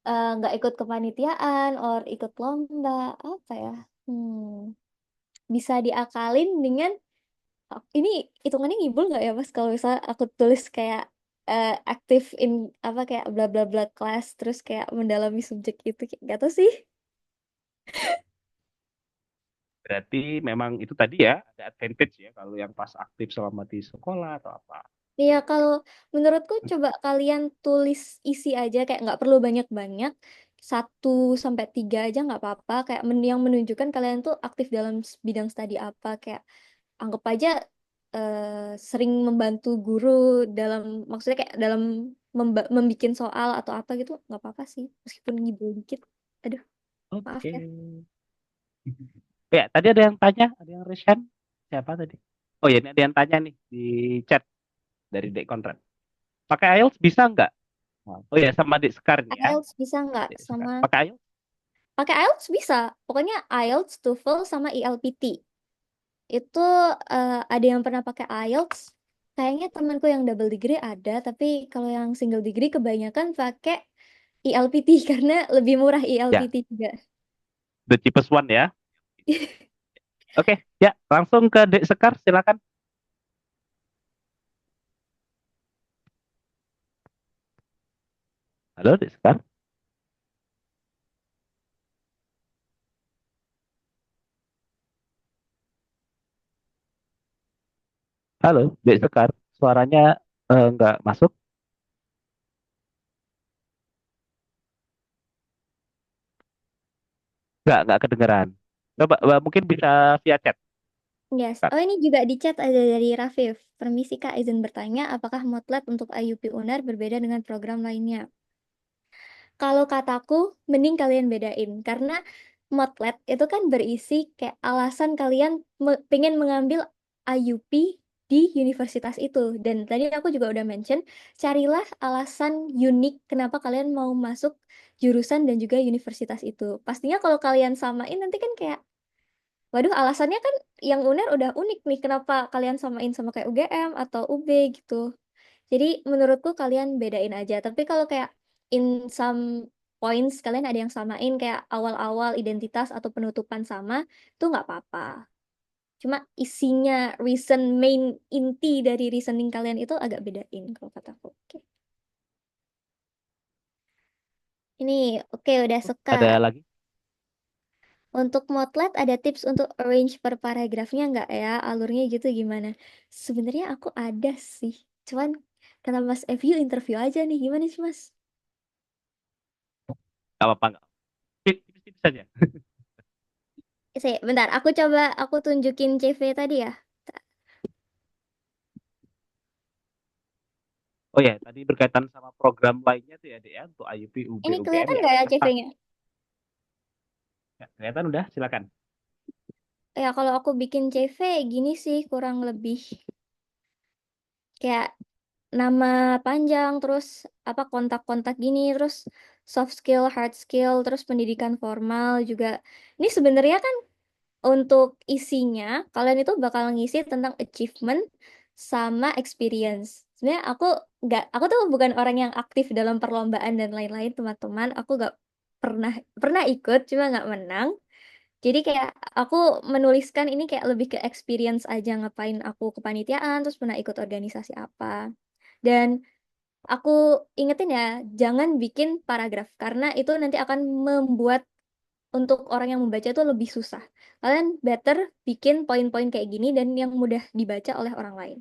nggak ikut kepanitiaan or ikut lomba apa ya? Bisa diakalin dengan ini hitungannya ngibul nggak ya Mas kalau misalnya aku tulis kayak aktif in apa kayak bla bla bla kelas terus kayak mendalami subjek itu kayak gak tau sih. Berarti memang itu tadi ya, ada advantage ya kalau yang pas aktif selama di sekolah atau apa. Iya, kalau menurutku coba kalian tulis isi aja kayak nggak perlu banyak-banyak, 1 sampai 3 aja nggak apa-apa. Kayak yang menunjukkan kalian tuh aktif dalam bidang studi apa. Kayak anggap aja sering membantu guru dalam maksudnya kayak dalam membikin soal atau apa gitu nggak apa-apa sih, meskipun ngibul dikit. Aduh, maaf Oke. ya. Ya, tadi ada yang tanya, ada yang raise hand. Siapa tadi? Oh ya, ini ada yang tanya nih di chat dari Dek Konrad. Pakai IELTS bisa nggak? Oh ya, sama Dek Sekar nih ya. IELTS bisa nggak Dek Sekar. sama Pakai IELTS? pakai IELTS bisa. Pokoknya IELTS, TOEFL sama ELPT. Itu ada yang pernah pakai IELTS. Kayaknya temanku yang double degree ada, tapi kalau yang single degree kebanyakan pakai ELPT karena lebih murah Ya, ELPT juga. the cheapest one ya. Oke, ya, langsung ke Dek Sekar, silakan. Halo, Dek Sekar. Halo, Dek Sekar. Suaranya nggak masuk. Nggak kedengeran. Coba, mungkin bisa via chat. Yes. Kak. Oh, ini juga di chat ada dari Rafif. Permisi Kak, izin bertanya, apakah Motlet untuk IUP UNER berbeda dengan program lainnya? Kalau kataku, mending kalian bedain. Karena Motlet itu kan berisi kayak alasan kalian pengen mengambil IUP di universitas itu. Dan tadi aku juga udah mention, carilah alasan unik kenapa kalian mau masuk jurusan dan juga universitas itu. Pastinya kalau kalian samain nanti kan kayak, waduh alasannya kan yang UNER udah unik nih, kenapa kalian samain sama kayak UGM atau UB gitu. Jadi menurutku kalian bedain aja. Tapi kalau kayak in some points kalian ada yang samain kayak awal-awal identitas atau penutupan sama, itu nggak apa-apa. Cuma isinya reason main inti dari reasoning kalian itu agak bedain kalau kataku. Oke. Ini oke udah suka. Ada lagi? Untuk Motlet ada tips untuk arrange per paragrafnya nggak ya? Alurnya gitu gimana? Sebenarnya aku ada sih. Cuman kata Mas Evie interview aja nih. Gimana sih Mas? Nggak apa-apa, nggak. Tipis-tipis saja. Bentar, aku tunjukin CV tadi ya. Oh ya, tadi berkaitan sama program lainnya tuh ya, Dek ya, untuk IUP, UB, Ini UGM kelihatan ya. nggak ya Apa? CV-nya? Ya, kelihatan udah, silakan. Ya kalau aku bikin CV gini sih kurang lebih kayak nama panjang, terus apa kontak-kontak gini, terus soft skill, hard skill, terus pendidikan formal juga. Ini sebenarnya kan untuk isinya, kalian itu bakal ngisi tentang achievement sama experience. Sebenarnya aku tuh bukan orang yang aktif dalam perlombaan dan lain-lain, teman-teman. Aku nggak pernah pernah ikut, cuma nggak menang. Jadi kayak aku menuliskan ini kayak lebih ke experience aja ngapain aku kepanitiaan, terus pernah ikut organisasi apa. Dan aku ingetin ya, jangan bikin paragraf karena itu nanti akan membuat untuk orang yang membaca itu lebih susah. Kalian better bikin poin-poin kayak gini dan yang mudah dibaca oleh orang lain.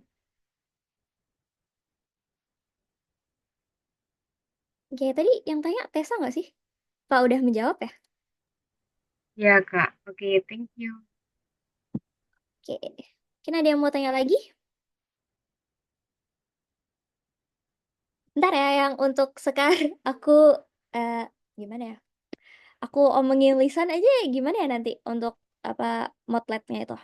Oke, tadi yang tanya Tessa nggak sih? Pak udah menjawab ya? Ya, Kak. Oke, thank you. Oke. Mungkin ada yang mau tanya lagi? Ntar ya, yang untuk sekarang aku eh, gimana ya? Aku omongin lisan aja gimana ya nanti untuk apa motletnya itu.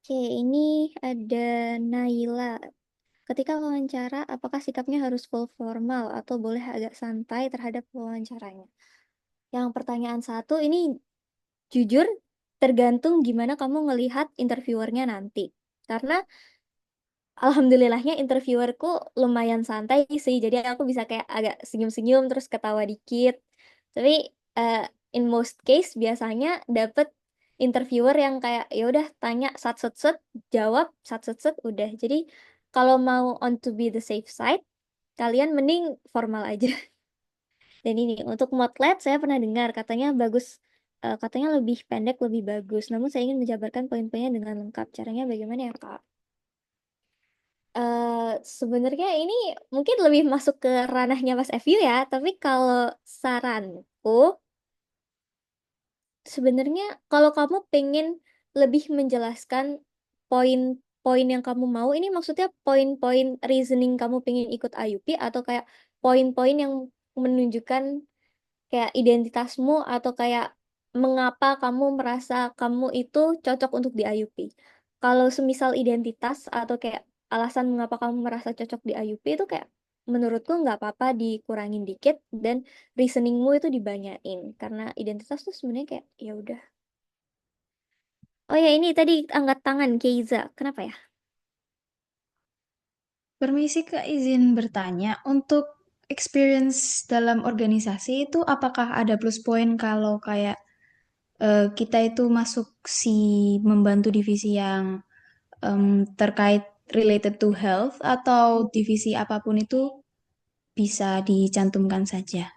Oke, ini ada Naila. Ketika wawancara, apakah sikapnya harus full formal atau boleh agak santai terhadap wawancaranya? Yang pertanyaan satu ini jujur tergantung gimana kamu ngelihat interviewernya nanti. Karena alhamdulillahnya interviewerku lumayan santai sih, jadi aku bisa kayak agak senyum-senyum terus ketawa dikit. Tapi eh, in most case biasanya dapet interviewer yang kayak ya udah tanya sat set set, jawab sat set set udah. Jadi kalau mau on to be the safe side, kalian mending formal aja. Dan ini untuk Motlet saya pernah dengar katanya bagus, katanya lebih pendek lebih bagus. Namun saya ingin menjabarkan poin-poinnya dengan lengkap. Caranya bagaimana ya Kak? Sebenarnya ini mungkin lebih masuk ke ranahnya Mas Evie ya, tapi kalau saranku sebenarnya kalau kamu pengen lebih menjelaskan poin-poin yang kamu mau, ini maksudnya poin-poin reasoning kamu pengen ikut IUP atau kayak poin-poin yang menunjukkan kayak identitasmu atau kayak mengapa kamu merasa kamu itu cocok untuk di IUP. Kalau semisal identitas atau kayak alasan mengapa kamu merasa cocok di IUP itu kayak menurutku nggak apa-apa dikurangin dikit dan reasoningmu itu dibanyain karena identitas tuh sebenarnya kayak ya udah. Oh ya ini tadi angkat tangan Keiza. Kenapa ya? Permisi Kak, izin bertanya, untuk experience dalam organisasi itu apakah ada plus poin kalau kayak kita itu masuk si membantu divisi yang terkait related to health atau divisi apapun itu bisa dicantumkan saja?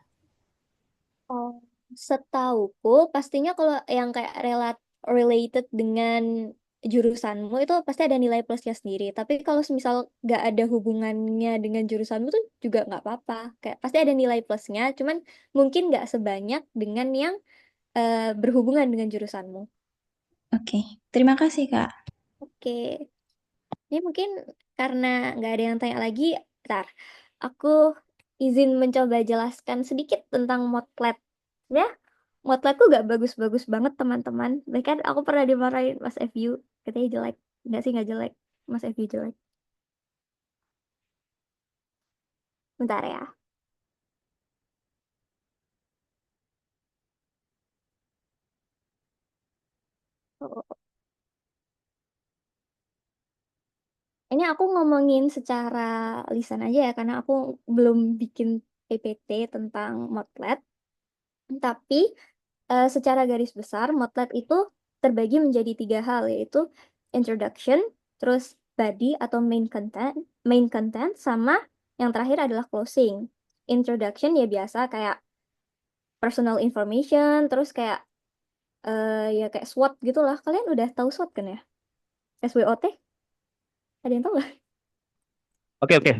Oh, setauku pastinya kalau yang kayak related dengan jurusanmu itu pasti ada nilai plusnya sendiri. Tapi kalau misal nggak ada hubungannya dengan jurusanmu tuh juga nggak apa-apa. Kayak pasti ada nilai plusnya, cuman mungkin nggak sebanyak dengan yang berhubungan dengan jurusanmu. Oke, terima kasih Kak. Oke, ini mungkin karena nggak ada yang tanya lagi, ntar aku izin mencoba jelaskan sedikit tentang Motlet. Ya, Motletku gak bagus-bagus banget teman-teman. Bahkan aku pernah dimarahin Mas FU, katanya jelek. Enggak sih, nggak jelek. Mas FU jelek. Bentar ya. Oh, ini aku ngomongin secara lisan aja ya, karena aku belum bikin PPT tentang Motlet. Tapi secara garis besar, Motlet itu terbagi menjadi tiga hal, yaitu introduction, terus body atau main content, sama yang terakhir adalah closing. Introduction ya biasa kayak personal information, terus kayak ya kayak SWOT gitu lah. Kalian udah tahu SWOT kan ya? SWOT? Ada yang tahu nggak? Oke, oke.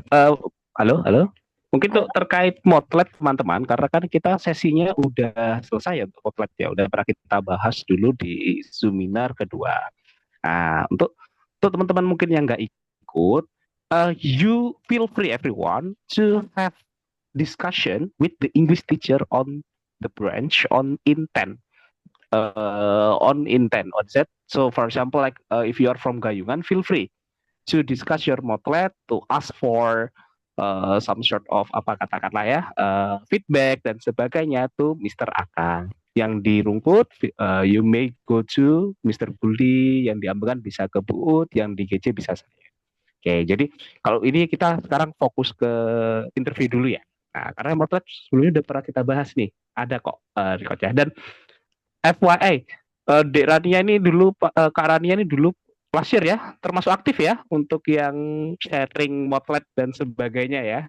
Halo, halo. Mungkin Halo? tuh terkait Motlet teman-teman, karena kan kita sesinya udah selesai ya untuk Motlet ya, udah pernah kita bahas dulu di Zoominar kedua. Nah, untuk teman-teman mungkin yang nggak ikut, you feel free everyone to have discussion with the English teacher on the branch on intent on that. So for example, like if you are from Gayungan, feel free to discuss your motlet, to ask for some sort of apa katakanlah ya feedback dan sebagainya to Mr. Akang. Yang di Rungkut, you may go to Mr. Buli, yang di Ambengan bisa ke Bu Ut, yang di GC bisa saya. Oke, jadi kalau ini kita sekarang fokus ke interview dulu ya. Nah, karena motlet sebelumnya udah pernah kita bahas nih, ada kok recordnya. Dan FYI, Dek Rania ini dulu, Kak Rania ini dulu Lasir ya, termasuk aktif ya untuk yang sharing Motlet dan sebagainya ya.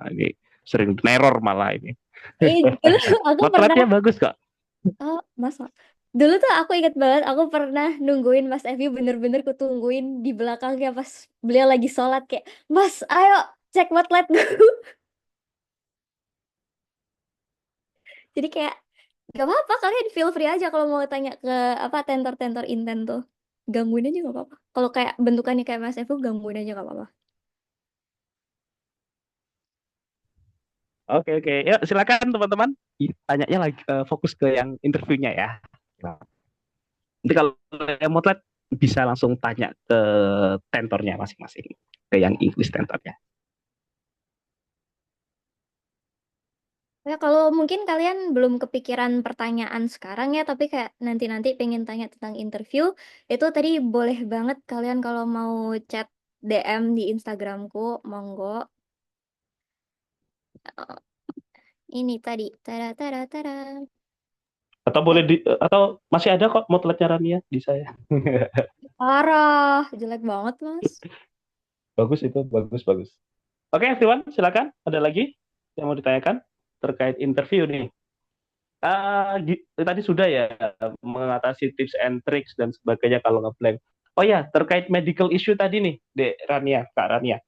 Ini sering neror malah ini. Dulu aku pernah, Motletnya bagus kok. oh masa, dulu tuh aku ingat banget, aku pernah nungguin Mas Evi, bener-bener kutungguin di belakangnya pas beliau lagi sholat, kayak, Mas, ayo cek Motlet dulu. Jadi kayak, gak apa-apa, kalian feel free aja kalau mau tanya ke apa tentor-tentor inten tuh. Gangguin aja gak apa-apa. Kalau kayak bentukannya kayak Mas Evi, gangguin aja gak apa-apa. Oke oke, yuk silakan teman-teman. Tanyanya lagi fokus ke yang interviewnya ya. Nah, nanti kalau yang Motlet bisa langsung tanya ke tentornya masing-masing, ke yang English tentornya. Ya, kalau mungkin kalian belum kepikiran pertanyaan sekarang ya, tapi kayak nanti-nanti pengen tanya tentang interview, itu tadi boleh banget kalian kalau mau chat DM di Instagramku, monggo. Eh, Ini tadi, tada tada tada. Atau boleh atau masih ada kok Motletnya Rania di saya. Parah, jelek banget, Mas. Bagus itu, bagus bagus. Oke, everyone, silakan. Ada lagi yang mau ditanyakan terkait interview nih? Tadi sudah ya mengatasi tips and tricks dan sebagainya kalau ngeblank. Oh ya, terkait medical issue tadi nih, Dek Rania, Kak Rania.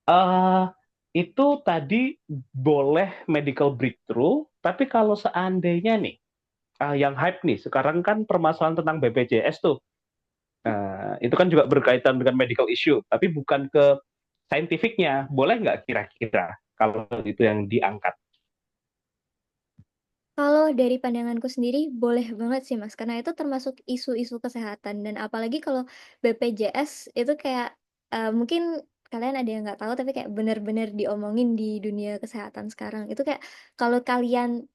Eh itu tadi boleh medical breakthrough, tapi kalau seandainya nih, yang hype nih, sekarang kan permasalahan tentang BPJS tuh. Itu kan juga berkaitan dengan medical issue, tapi bukan ke scientificnya. Boleh nggak kira-kira kalau itu yang diangkat? Kalau dari pandanganku sendiri, boleh banget sih, Mas. Karena itu termasuk isu-isu kesehatan. Dan apalagi kalau BPJS itu kayak, mungkin kalian ada yang nggak tahu, tapi kayak benar-benar diomongin di dunia kesehatan sekarang. Itu kayak, kalau kalian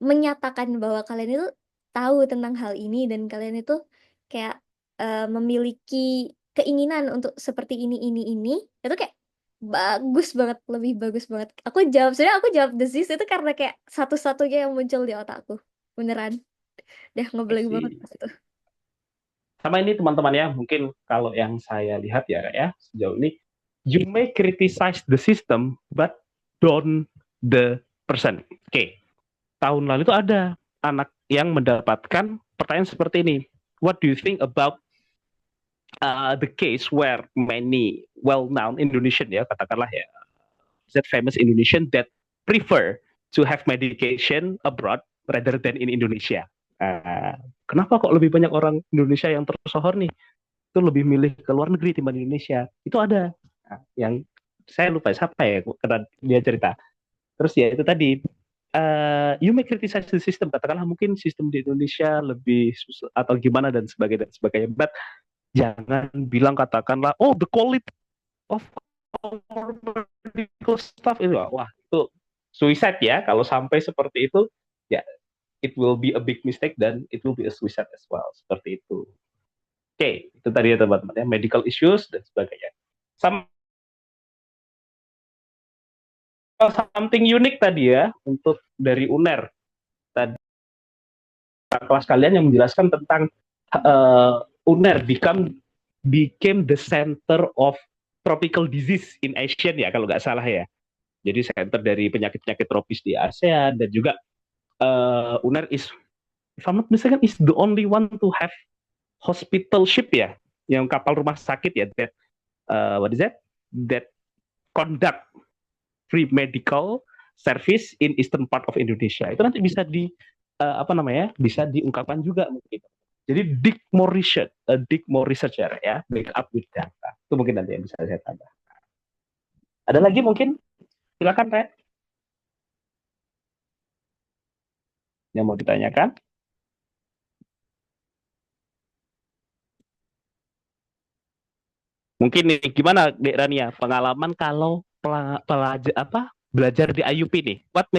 menyatakan bahwa kalian itu tahu tentang hal ini, dan kalian itu kayak memiliki keinginan untuk seperti ini, itu kayak bagus banget, lebih bagus banget. Sebenarnya aku jawab disease itu karena kayak satu-satunya yang muncul di otakku. Beneran. Udah I ngeblank banget see. pas itu. Sama ini teman-teman ya, mungkin kalau yang saya lihat ya sejauh ini, you may criticize the system, but don't the person. Oke, tahun lalu itu ada anak yang mendapatkan pertanyaan seperti ini. What do you think about the case where many well-known Indonesian ya, katakanlah ya, that famous Indonesian that prefer to have medication abroad rather than in Indonesia. Kenapa kok lebih banyak orang Indonesia yang tersohor nih? Itu lebih milih ke luar negeri dibanding Indonesia. Itu ada. Yang saya lupa siapa ya, karena dia cerita. Terus ya itu tadi, you may criticize the system, katakanlah mungkin sistem di Indonesia lebih susah atau gimana dan sebagainya. But jangan bilang katakanlah, oh the quality of our medical staff itu, wah itu suicide ya. Kalau sampai seperti itu, ya it will be a big mistake dan it will be a suicide as well. Seperti itu. Oke, itu tadi ya teman-teman ya, medical issues dan sebagainya. Something unik tadi ya untuk dari UNER. Tadi kelas kalian yang menjelaskan tentang UNER became the center of tropical disease in ASEAN ya kalau nggak salah ya. Jadi center dari penyakit-penyakit tropis di ASEAN, dan juga UNER is, if I'm not mistaken, is the only one to have hospital ship ya, yang kapal rumah sakit ya, that what is that conduct free medical service in eastern part of Indonesia. Itu nanti bisa bisa diungkapkan juga mungkin. Jadi dig more research ya, back up with data. Itu mungkin nanti yang bisa saya tambah. Ada lagi mungkin? Silakan, Red. Yang mau ditanyakan? Mungkin nih, gimana Dek Rania pengalaman kalau belajar di IUP nih? What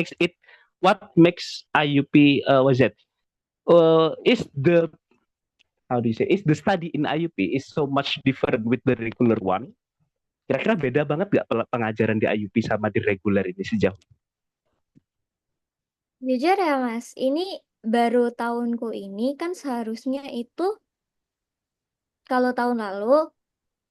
makes IUP is the study in IUP is so much different with the regular one? Kira-kira beda banget nggak pengajaran di IUP sama di reguler ini sejauh? Jujur ya, Mas, ini baru tahunku ini kan seharusnya itu kalau tahun lalu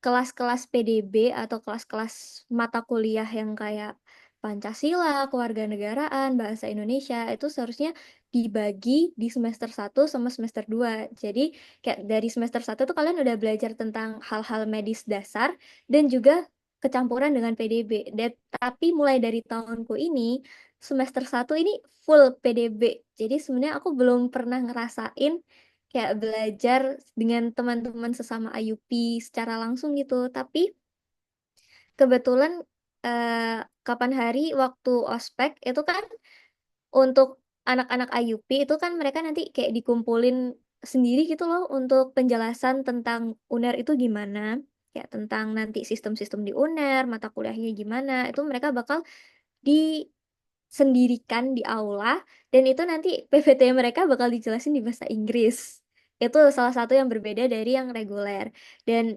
kelas-kelas PDB atau kelas-kelas mata kuliah yang kayak Pancasila, kewarganegaraan, bahasa Indonesia itu seharusnya dibagi di semester 1 sama semester 2. Jadi kayak dari semester 1 tuh kalian udah belajar tentang hal-hal medis dasar dan juga kecampuran dengan PDB. Tapi mulai dari tahunku ini, semester 1 ini full PDB. Jadi sebenarnya aku belum pernah ngerasain kayak belajar dengan teman-teman sesama IUP secara langsung gitu. Tapi kebetulan kapan hari waktu ospek itu kan untuk anak-anak IUP itu kan mereka nanti kayak dikumpulin sendiri gitu loh untuk penjelasan tentang UNER itu gimana. Kayak tentang nanti sistem-sistem di UNER, mata kuliahnya gimana. Itu mereka bakal disendirikan di aula dan itu nanti PPT mereka bakal dijelasin di bahasa Inggris. Itu salah satu yang berbeda dari yang reguler. Dan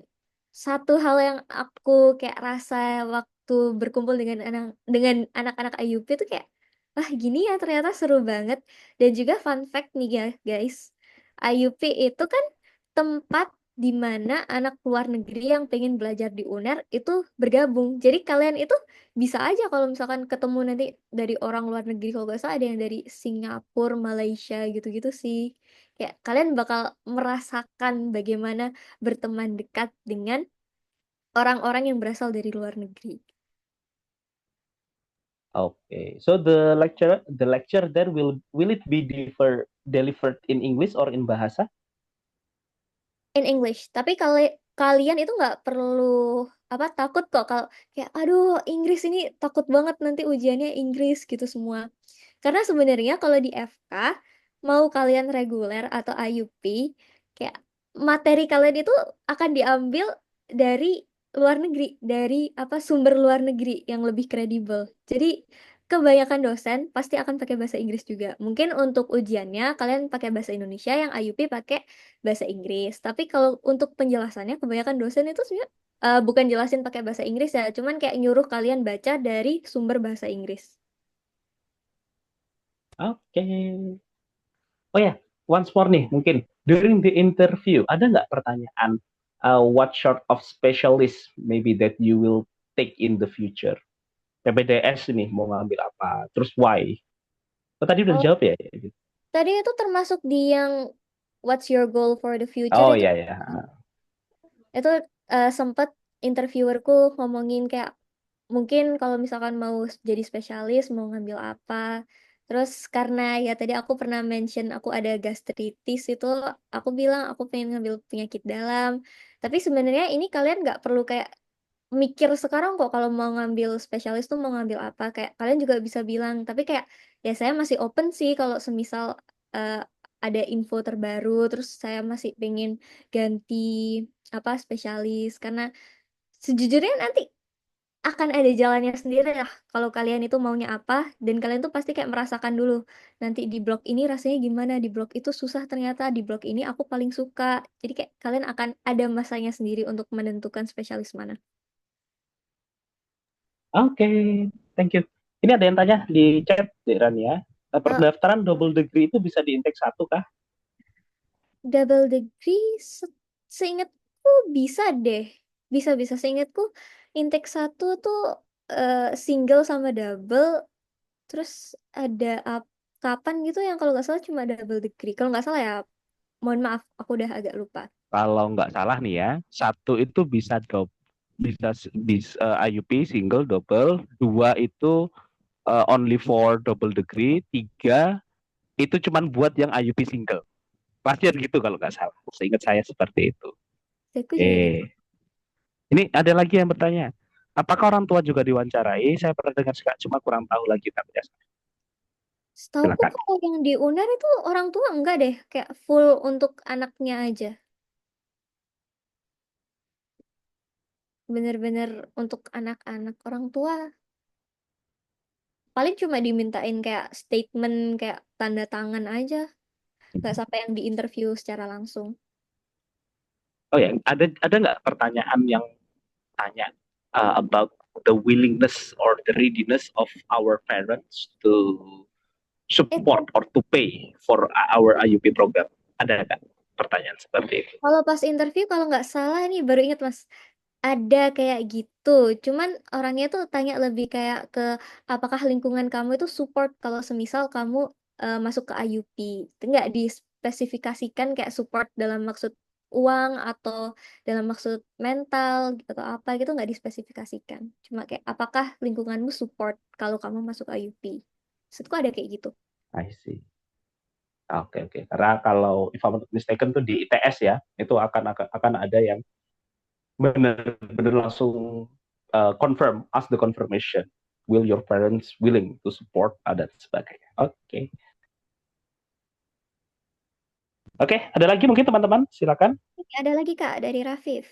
satu hal yang aku kayak rasa waktu berkumpul dengan anak-anak IUP itu kayak wah gini ya ternyata seru banget. Dan juga fun fact nih guys, IUP itu kan tempat di mana anak luar negeri yang pengen belajar di UNER itu bergabung. Jadi kalian itu bisa aja kalau misalkan ketemu nanti dari orang luar negeri, kalau nggak salah ada yang dari Singapura, Malaysia gitu-gitu sih. Kayak kalian bakal merasakan bagaimana berteman dekat dengan orang-orang yang berasal dari luar negeri. Okay. So the lecture there will it be delivered in English or in bahasa? In English. Tapi kalau kalian itu nggak perlu takut kok kalau kayak aduh Inggris ini takut banget nanti ujiannya Inggris gitu semua. Karena sebenarnya kalau di FK mau kalian reguler atau IUP kayak materi kalian itu akan diambil dari luar negeri, dari sumber luar negeri yang lebih kredibel. Jadi kebanyakan dosen pasti akan pakai bahasa Inggris juga. Mungkin untuk ujiannya kalian pakai bahasa Indonesia, yang IUP pakai bahasa Inggris. Tapi kalau untuk penjelasannya kebanyakan dosen itu sebenarnya bukan jelasin pakai bahasa Inggris ya, cuman kayak nyuruh kalian baca dari sumber bahasa Inggris. Okay. Oh ya, once more nih, mungkin during the interview ada nggak pertanyaan what sort of specialist maybe that you will take in the future? PPDS ini mau ngambil apa? Terus why? Oh, tadi udah Oh, dijawab ya? tadi itu termasuk di yang what's your goal for the future Oh itu ya ya. itu sempet interviewerku ngomongin kayak mungkin kalau misalkan mau jadi spesialis mau ngambil apa. Terus karena ya tadi aku pernah mention aku ada gastritis itu aku bilang aku pengen ngambil penyakit dalam. Tapi sebenarnya ini kalian nggak perlu kayak mikir sekarang kok kalau mau ngambil spesialis tuh mau ngambil apa kayak kalian juga bisa bilang tapi kayak ya saya masih open sih kalau semisal eh, ada info terbaru terus saya masih pengen ganti spesialis karena sejujurnya nanti akan ada jalannya sendiri lah kalau kalian itu maunya apa dan kalian tuh pasti kayak merasakan dulu nanti di blok ini rasanya gimana di blok itu susah ternyata di blok ini aku paling suka jadi kayak kalian akan ada masanya sendiri untuk menentukan spesialis mana. Oke, thank you. Ini ada yang tanya di chat, Deran ya. Pendaftaran double degree itu bisa di intake 1 kah? Double degree seingatku bisa deh. Bisa seingatku intake 1 tuh single sama double terus ada kapan gitu yang kalau nggak salah cuma double degree. Kalau nggak salah ya mohon maaf aku udah agak lupa. Kalau nggak salah nih ya, 1 itu bisa IUP single, double, 2 itu only for double degree, 3 itu cuman buat yang IUP single. Pasti gitu kalau nggak salah. Seingat saya seperti itu. Aku juga Ini ada lagi yang bertanya. Apakah orang tua juga diwawancarai? Saya pernah dengar cuma kurang tahu lagi tapi ya. Setauku Silakan. kalau yang di UNER itu orang tua enggak deh, kayak full untuk anaknya aja. Bener-bener untuk anak-anak orang tua. Paling cuma dimintain kayak statement, kayak tanda tangan aja. Nggak sampai yang di interview secara langsung. Oh ya, ada nggak pertanyaan yang tanya about the willingness or the readiness of our parents to support or to pay for our IUP program? Ada nggak? pertanyaan seperti itu. Kalau pas interview kalau nggak salah nih baru inget Mas, ada kayak gitu. Cuman orangnya tuh tanya lebih kayak ke apakah lingkungan kamu itu support kalau semisal kamu masuk ke IUP. Nggak dispesifikasikan kayak support dalam maksud uang atau dalam maksud mental gitu atau apa gitu nggak dispesifikasikan. Cuma kayak apakah lingkunganmu support kalau kamu masuk IUP. Maksudku ada kayak gitu. I see. Oke, oke. Karena kalau if I'm not mistaken tuh di ITS ya, itu akan ada yang benar-benar langsung confirm, ask the confirmation. Will your parents willing to support dan sebagainya. Oke. Oke, ada lagi mungkin teman-teman, silakan. Ada lagi Kak dari Rafif.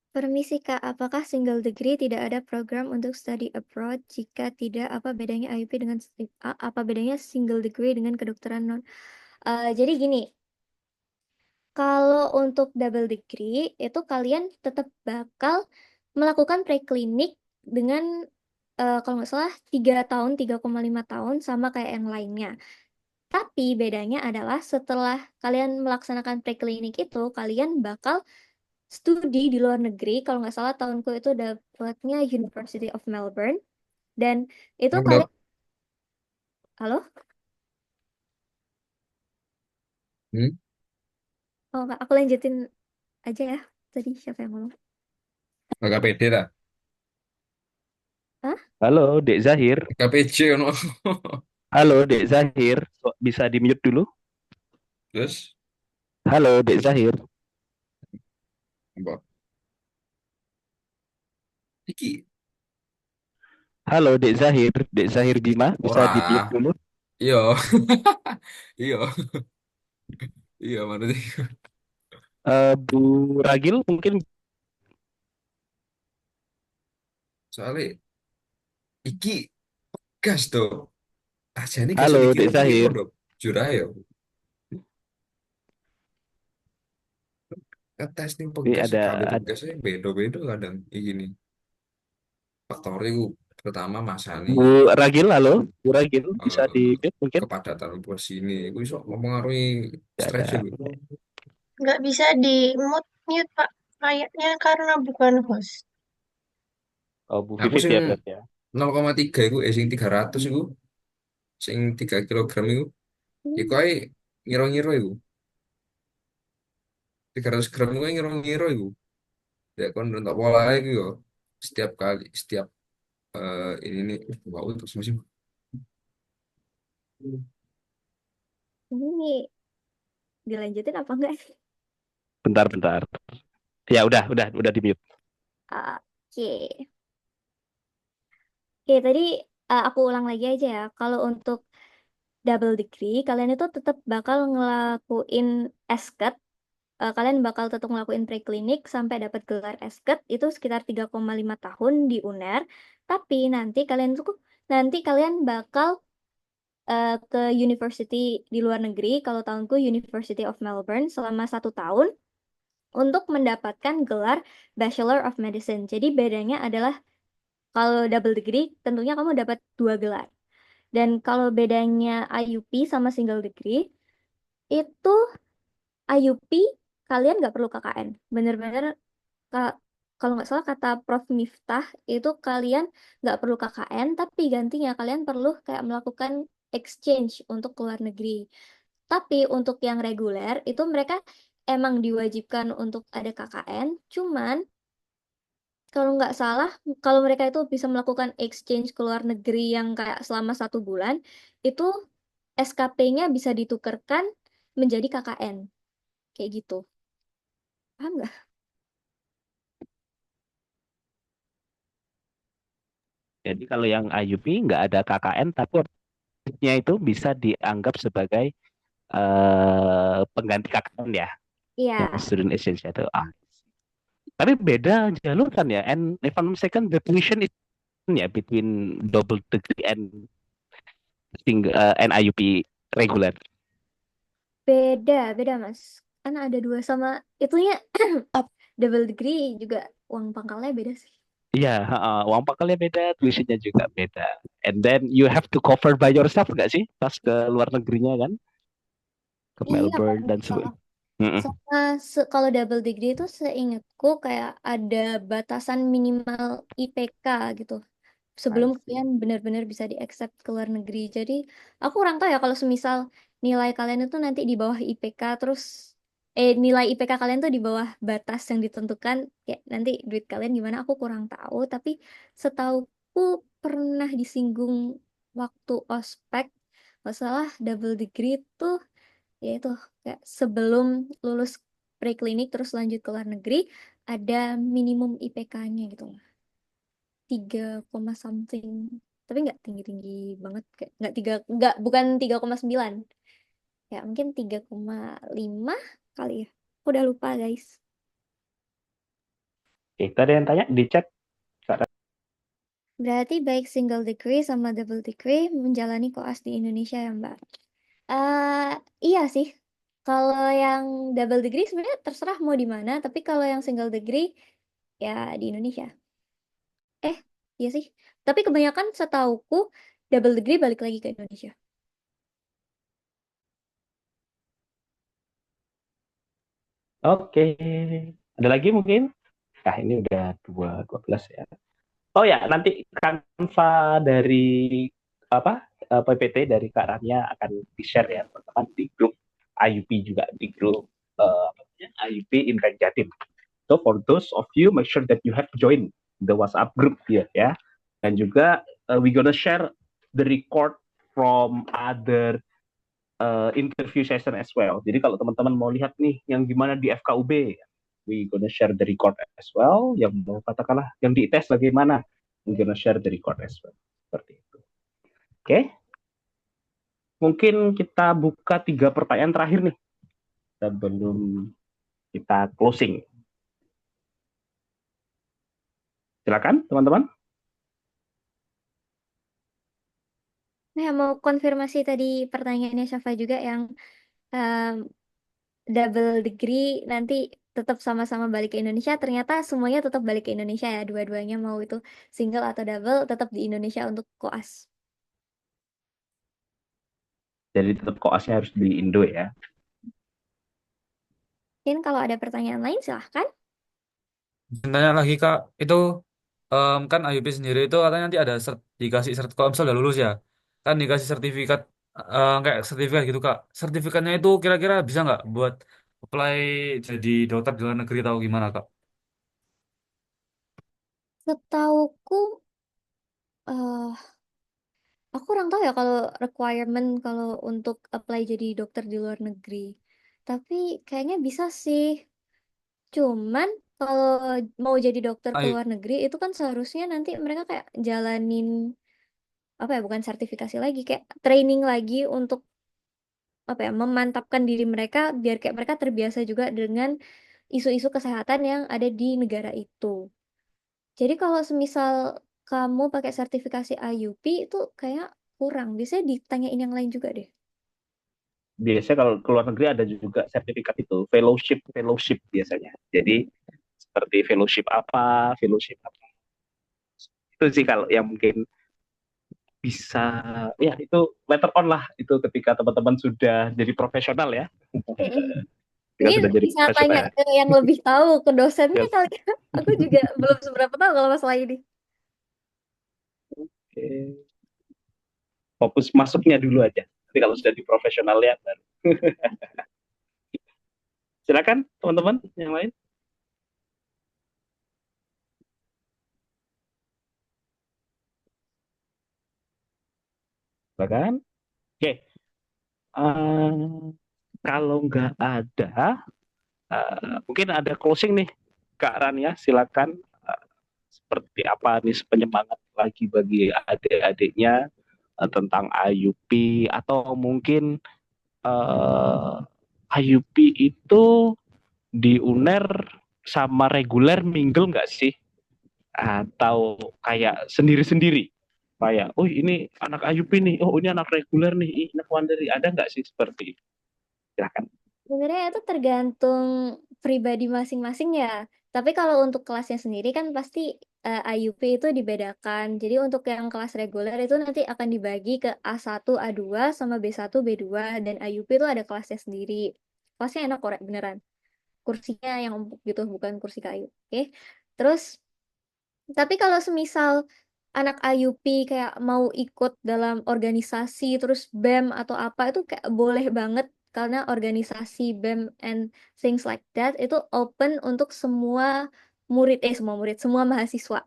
Permisi Kak, apakah single degree tidak ada program untuk study abroad? Jika tidak, apa bedanya IUP dengan apa bedanya single degree dengan kedokteran non? Jadi gini, kalau untuk double degree itu kalian tetap bakal melakukan preklinik dengan kalau nggak salah 3 tahun, 3,5 tahun sama kayak yang lainnya. Tapi bedanya adalah setelah kalian melaksanakan preklinik itu, kalian bakal studi di luar negeri. Kalau nggak salah tahunku itu dapatnya University of Melbourne. Dan itu Apa, kalian, Dok? halo? Hmm? Oh, Kak, aku lanjutin aja ya. Tadi siapa yang ngomong? Agak pede lah. Hah? Halo, Dek Zahir. KPJ ono. Halo, Dek Zahir. Bisa di-mute dulu? Terus Halo, Dek Zahir. apa? Iki Halo, Dek Zahir. Dek Zahir Bima, bisa ora. di-mute dulu? Iya. Iya. Iya, maksudnya. Bu Ragil mungkin. Soalnya iki gas tuh. Aja ini gak Halo, mikir Dek piye Zahir. Dok. Jurah ya. Tes nih Ini pegas kali ada tugasnya beda-beda kadang ini. Faktor itu pertama masa nih Bu Ragil, halo. Bu Ragil, bisa di-mute mungkin? kepadatan bos ini. Gue bisa mempengaruhi Tidak stres ada. itu. Nggak bisa di mute Pak. Kayaknya karena bukan host. Oh, Bu Aku Vivit sing ya berarti ya. 0,3 itu, sing 300 itu, sing 3 kilogram itu, iku ae ngira-ngira itu. 300 gram itu ae ngira-ngira itu. Ya kan rentak pola itu yo. Setiap kali, setiap ini nih, wow terus masih. Ini dilanjutin apa enggak? Bentar. Ya udah di-mute. Oke. Oke, tadi aku ulang lagi aja ya. Kalau untuk double degree, kalian itu tetap bakal ngelakuin SCAT. Kalian bakal tetap ngelakuin preklinik sampai dapat gelar SCAT itu sekitar 3,5 tahun di UNER. Tapi nanti kalian bakal ke university di luar negeri. Kalau tahunku University of Melbourne selama 1 tahun untuk mendapatkan gelar Bachelor of Medicine. Jadi bedanya adalah kalau double degree tentunya kamu dapat 2 gelar. Dan kalau bedanya IUP sama single degree itu IUP kalian nggak perlu KKN. Bener-bener kalau nggak salah kata Prof Miftah itu kalian nggak perlu KKN tapi gantinya kalian perlu kayak melakukan exchange untuk keluar negeri. Tapi untuk yang reguler itu mereka emang diwajibkan untuk ada KKN, cuman kalau nggak salah, kalau mereka itu bisa melakukan exchange ke luar negeri yang kayak selama 1 bulan, itu SKP-nya bisa ditukarkan menjadi KKN. Kayak gitu. Paham nggak? Jadi kalau yang IUP nggak ada KKN, tapi nya itu bisa dianggap sebagai pengganti KKN ya, Iya. yang student exchange itu. Tapi beda jalur kan ya. And if I'm mistaken, the tuition is ya between double degree and and IUP regular. Beda Mas. Karena ada 2 sama itunya double degree juga uang pangkalnya beda sih. Iya, uang pakalnya beda, tuitionnya juga beda. And then you have to cover by yourself nggak sih pas ke luar negerinya kan? ke Iya, kalau Melbourne dan nggak salah. Mm-mm. Sama kalau double degree itu seingatku kayak ada batasan minimal IPK gitu. I Sebelum see. kalian benar-benar bisa di-accept ke luar negeri. Jadi aku kurang tahu ya kalau semisal nilai kalian itu nanti di bawah IPK terus nilai IPK kalian tuh di bawah batas yang ditentukan kayak nanti duit kalian gimana aku kurang tahu. Tapi setauku pernah disinggung waktu ospek nggak salah double degree tuh yaitu kayak sebelum lulus preklinik terus lanjut ke luar negeri ada minimum IPK-nya gitu lah 3, something tapi nggak tinggi-tinggi banget kayak nggak bukan 3,9 ya mungkin 3,5 kali ya aku udah lupa guys. Oke, tadi yang tanya di chat. Berarti baik single degree sama double degree menjalani koas di Indonesia ya Mbak. eh iya sih kalau yang double degree sebenarnya terserah mau di mana tapi kalau yang single degree ya di Indonesia. Eh, iya sih. Tapi kebanyakan setauku double degree balik lagi ke Indonesia. Oke, ada lagi mungkin? Nah, ini udah 12 ya. Oh ya, nanti Kanva dari apa PPT dari Kak Rania akan di-share ya teman-teman di grup IUP juga di grup apa namanya, IUP Invent Jatim. So for those of you, make sure that you have joined the WhatsApp group here ya. Dan juga we gonna share the record from other interview session as well. Jadi kalau teman-teman mau lihat nih yang gimana di FKUB, we gonna share the record as well. Yang mau katakanlah yang dites bagaimana, we gonna share the record as well. Seperti itu. Oke, mungkin kita buka 3 pertanyaan terakhir nih sebelum kita closing. Silakan teman-teman. Nah, mau konfirmasi tadi pertanyaannya Syafa juga yang em, double degree nanti tetap sama-sama balik ke Indonesia. Ternyata semuanya tetap balik ke Indonesia ya, dua-duanya mau itu single atau double tetap di Indonesia untuk koas. Jadi tetap koasnya harus di Indo ya. Mungkin kalau ada pertanyaan lain silahkan. Tanya lagi Kak, itu kan IUP sendiri itu katanya nanti ada dikasih kalau misalnya udah lulus ya, kan dikasih sertifikat kayak sertifikat gitu Kak. Sertifikatnya itu kira-kira bisa nggak buat apply jadi dokter di luar negeri atau gimana Kak? Setauku eh aku kurang tahu ya kalau requirement kalau untuk apply jadi dokter di luar negeri. Tapi kayaknya bisa sih. Cuman kalau mau jadi dokter ke Ayo, luar negeri itu kan seharusnya nanti mereka kayak jalanin apa ya bukan sertifikasi lagi kayak training lagi untuk apa ya memantapkan diri mereka biar kayak mereka terbiasa juga dengan isu-isu kesehatan yang ada di negara itu. Jadi kalau semisal kamu pakai sertifikasi IUP itu kayak kurang. Biasanya ditanyain yang lain juga deh. Biasanya kalau ke luar negeri ada juga sertifikat itu, fellowship biasanya. Jadi seperti fellowship apa. Itu sih kalau yang mungkin bisa ya itu later on lah itu ketika teman-teman sudah jadi profesional ya. Mm-mm. Ketika Ini sudah jadi bisa tanya profesional. ke yang lebih tahu ke dosennya Yes. kali ya. Aku juga belum seberapa tahu kalau masalah ini. Oke. Fokus masuknya dulu aja. Tapi kalau sudah di profesional ya baru. Silakan teman-teman yang lain. Silakan. Oke. Kalau nggak ada, mungkin ada closing nih, Kak Rania. Silakan. Seperti apa nih penyemangat lagi bagi adik-adiknya tentang IUP atau mungkin IUP itu di UNER sama reguler mingle nggak sih? Atau kayak sendiri-sendiri? Kayak, oh ini anak IUP nih, oh ini anak reguler nih, ini anak Wanderi. Ada nggak sih seperti itu? Silakan. Sebenarnya itu tergantung pribadi masing-masing ya. Tapi kalau untuk kelasnya sendiri kan pasti IUP itu dibedakan. Jadi untuk yang kelas reguler itu nanti akan dibagi ke A1, A2 sama B1, B2 dan IUP itu ada kelasnya sendiri. Kelasnya enak kok, Rek, beneran. Kursinya yang empuk gitu, bukan kursi kayu. Oke. Terus tapi kalau semisal anak IUP kayak mau ikut dalam organisasi terus BEM atau apa itu kayak boleh banget karena organisasi BEM and things like that itu open untuk semua murid, semua mahasiswa.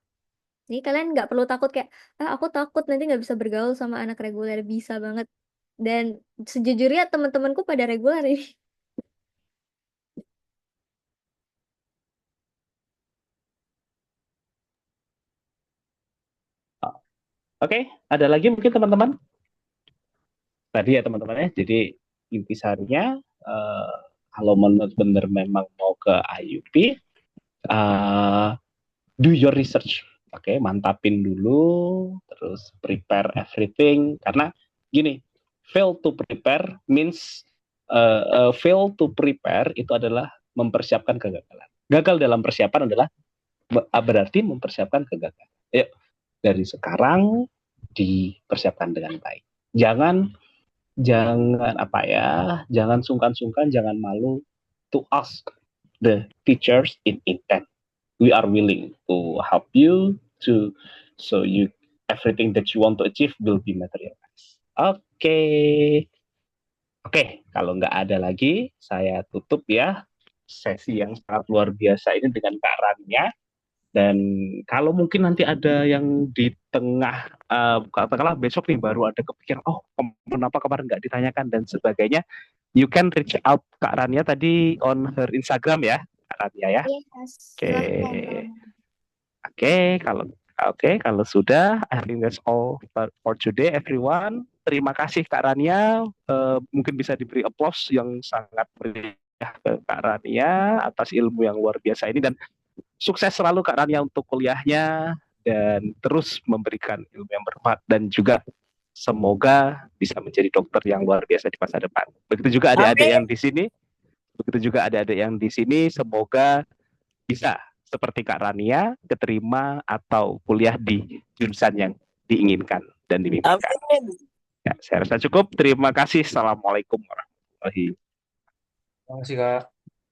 Jadi kalian nggak perlu takut kayak, aku takut nanti nggak bisa bergaul sama anak reguler, bisa banget. Dan sejujurnya teman-temanku pada reguler ini. Oke, ada lagi mungkin teman-teman? Tadi ya teman-teman ya, jadi intisarinya kalau benar-benar memang mau ke IUP, do your research. Oke, mantapin dulu, terus prepare everything. Karena gini, fail to prepare means fail to prepare itu adalah mempersiapkan kegagalan. Gagal dalam persiapan adalah berarti mempersiapkan kegagalan. Yuk, dari sekarang dipersiapkan dengan baik. Jangan jangan sungkan-sungkan, jangan malu to ask the teachers in intent. We are willing to help you so everything that you want to achieve will be materialized. Oke. Kalau nggak ada lagi, saya tutup ya sesi yang sangat luar biasa ini dengan Kak Rania. Dan kalau mungkin nanti ada yang di tengah, katakanlah besok nih baru ada kepikiran, kenapa kemarin nggak ditanyakan dan sebagainya, you can reach out Kak Rania tadi on her Instagram ya, Kak Rania ya. Yes, silahkan. Kalau sudah, I think that's all for today, everyone. Terima kasih Kak Rania. Mungkin bisa diberi applause yang sangat meriah ke Kak Rania atas ilmu yang luar biasa ini, dan sukses selalu Kak Rania untuk kuliahnya dan terus memberikan ilmu yang bermanfaat, dan juga semoga bisa menjadi dokter yang luar biasa di masa depan. Begitu juga adik-adik yang di sini, semoga bisa seperti Kak Rania keterima atau kuliah di jurusan yang diinginkan dan dimimpikan. Ya, saya rasa cukup. Terima kasih. Assalamualaikum warahmatullahi wabarakatuh. Terima kasih, Kak.